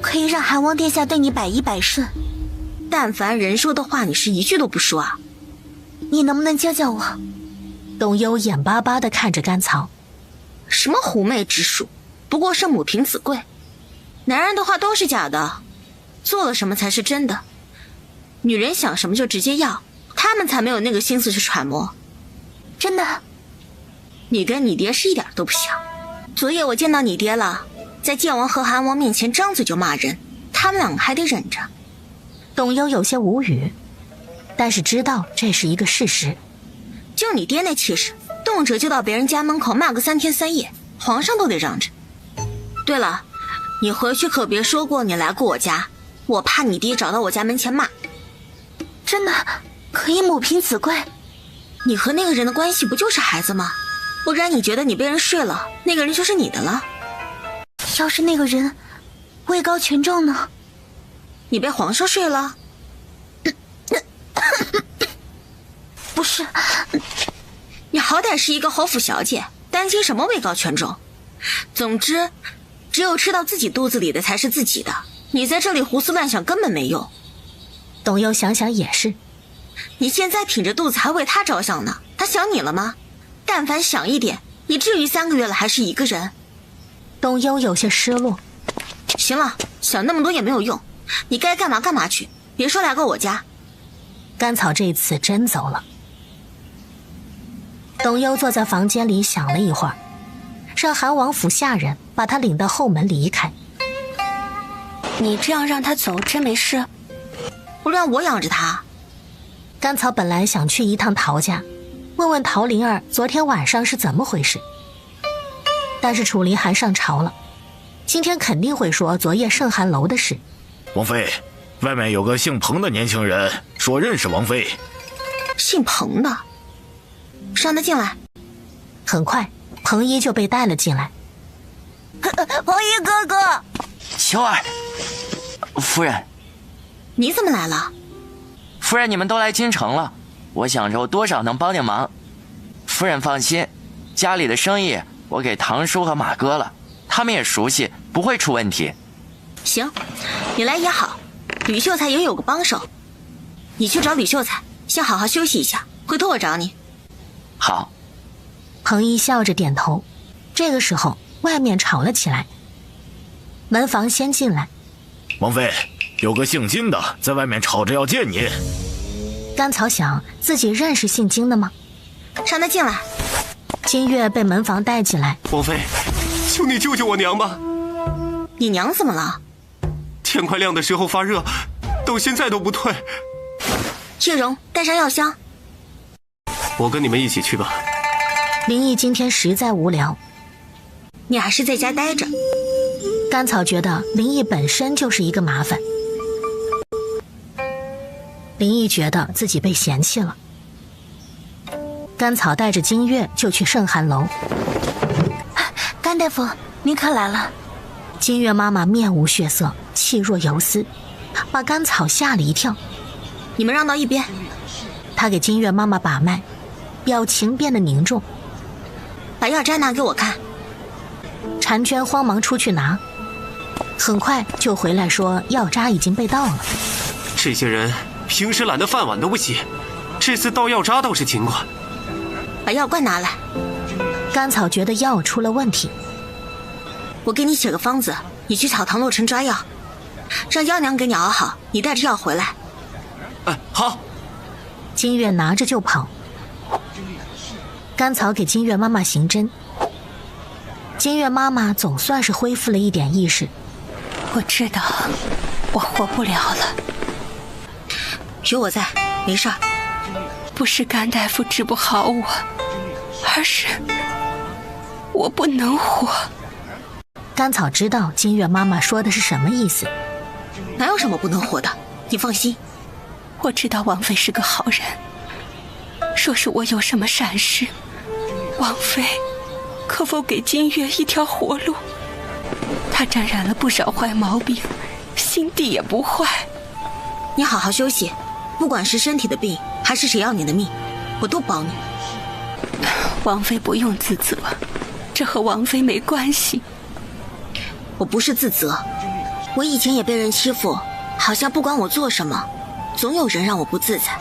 可以让韩王殿下对你百依百顺。但凡人说的话，你是一句都不说啊？你能不能教教我？董优眼巴巴地看着甘草。什么狐媚之术，不过是母凭子贵。男人的话都是假的，做了什么才是真的。女人想什么就直接要，他们才没有那个心思去揣摩。真的？你跟你爹是一点都不像。昨夜我见到你爹了，在剑王和韩王面前张嘴就骂人，他们两个还得忍着。董优有些无语，但是知道这是一个事实。就你爹那气势，动辄就到别人家门口骂个3天3夜，皇上都得让着。对了，你回去可别说过你来过我家，我怕你爹找到我家门前骂。真的可以母凭子贵？你和那个人的关系不就是孩子吗？不然你觉得你被人睡了，那个人就是你的了？要是那个人位高权重呢？你被皇上睡了？不是，你好歹是一个侯府小姐，担心什么位高权重？总之，只有吃到自己肚子里的才是自己的，你在这里胡思乱想根本没用。董优想想也是，你现在挺着肚子还为他着想呢，他想你了吗？但凡想一点，你至于3个月了还是一个人？董优有些失落。行了，想那么多也没有用，你该干嘛干嘛去，别说来过我家。甘草这次真走了。董优坐在房间里想了一会儿，让韩王府下人把他领到后门离开。你这样让他走真没事？不让我养着他。甘草本来想去一趟陶家，问问陶灵儿昨天晚上是怎么回事，但是楚离寒上朝了，今天肯定会说昨夜盛寒楼的事。王妃，外面有个姓彭的年轻人说认识王妃。姓彭的？让他进来。很快彭一就被带了进来。彭一哥哥，秋儿夫人。你怎么来了？夫人，你们都来京城了，我想着我多少能帮点忙。夫人放心，家里的生意我给堂叔和马哥了，他们也熟悉，不会出问题。行，你来也好，吕秀才也有个帮手。你去找吕秀才，先好好休息一下，回头我找你。好。彭一笑着点头。这个时候外面吵了起来，门房先进来。王妃，有个姓金的在外面吵着要见你。甘草想自己认识姓金的吗？让他进来。金月被门房带进来。王妃，求你救救我娘吧。你娘怎么了？天快亮的时候发热，到现在都不退。叶蓉，带上药箱。我跟你们一起去吧。林毅今天实在无聊，你还是在家待着。甘草觉得林毅本身就是一个麻烦。林毅觉得自己被嫌弃了。甘草带着金月就去盛寒楼。甘大夫，您可来了。金月妈妈面无血色，气若游丝，把甘草吓了一跳。你们让到一边。他给金月妈妈把脉，表情变得凝重。把药渣拿给我看。婵娟慌忙出去拿，很快就回来说药渣已经被倒了。这些人平时懒得饭碗都不洗，这次倒药渣倒是勤快。把药罐拿来。甘草觉得药出了问题。我给你写个方子，你去草堂洛城抓药，让幺娘给你熬好，你带着药回来。好。金月拿着就跑。甘草给金月妈妈行针。金月妈妈总算是恢复了一点意识。我知道我活不了了。有我在，没事儿。不是甘大夫治不好我，而是我不能活。甘草知道金月妈妈说的是什么意思。哪有什么不能活的，你放心。我知道王妃是个好人，若是我有什么闪失，王妃可否给金月一条活路？她沾染了不少坏毛病，心地也不坏。你好好休息，不管是身体的病还是谁要你的命，我都保你。王妃不用自责，这和王妃没关系。我不是自责，我以前也被人欺负，好像不管我做什么，总有人让我不自在。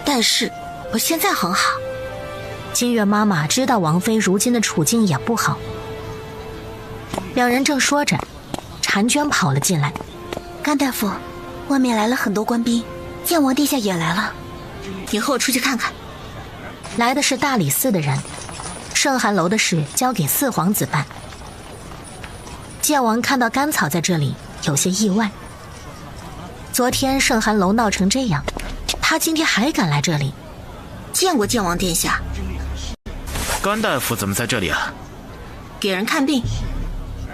但是我现在很好。金月妈妈知道王妃如今的处境也不好。两人正说着，婵娟跑了进来。甘大夫，外面来了很多官兵，剑王殿下也来了。你和我出去看看。来的是大理寺的人，圣寒楼的事交给四皇子办。剑王看到甘草在这里，有些意外。昨天圣寒楼闹成这样，他今天还敢来这里？见过剑王殿下。甘大夫怎么在这里啊？给人看病。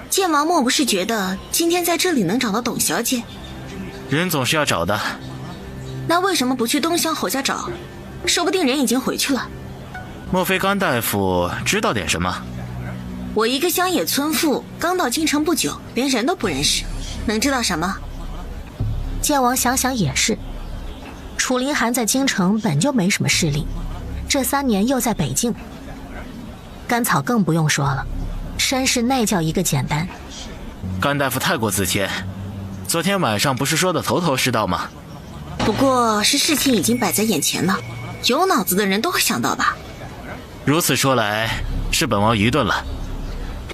剑王莫不是觉得今天在这里能找到董小姐？人总是要找的。那为什么不去东乡侯家找？说不定人已经回去了。莫非甘大夫知道点什么？我一个乡野村妇，刚到京城不久，连人都不认识，能知道什么？剑王想想也是，楚凌寒在京城本就没什么势力，这3年又在北境。甘草更不用说了，身世那叫一个简单。甘大夫太过自谦，昨天晚上不是说的头头是道吗？不过是事情已经摆在眼前了，有脑子的人都会想到吧。如此说来，是本王愚钝了。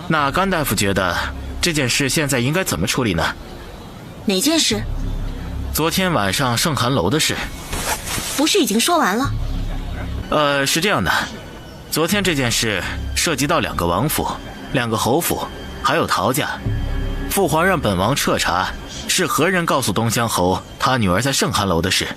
那甘大夫觉得这件事现在应该怎么处理呢？哪件事？昨天晚上圣寒楼的事。不是已经说完了？是这样的，昨天这件事涉及到2个王府、2个侯府，还有陶家。父皇让本王彻查是何人告诉东乡侯他女儿在圣寒楼的事。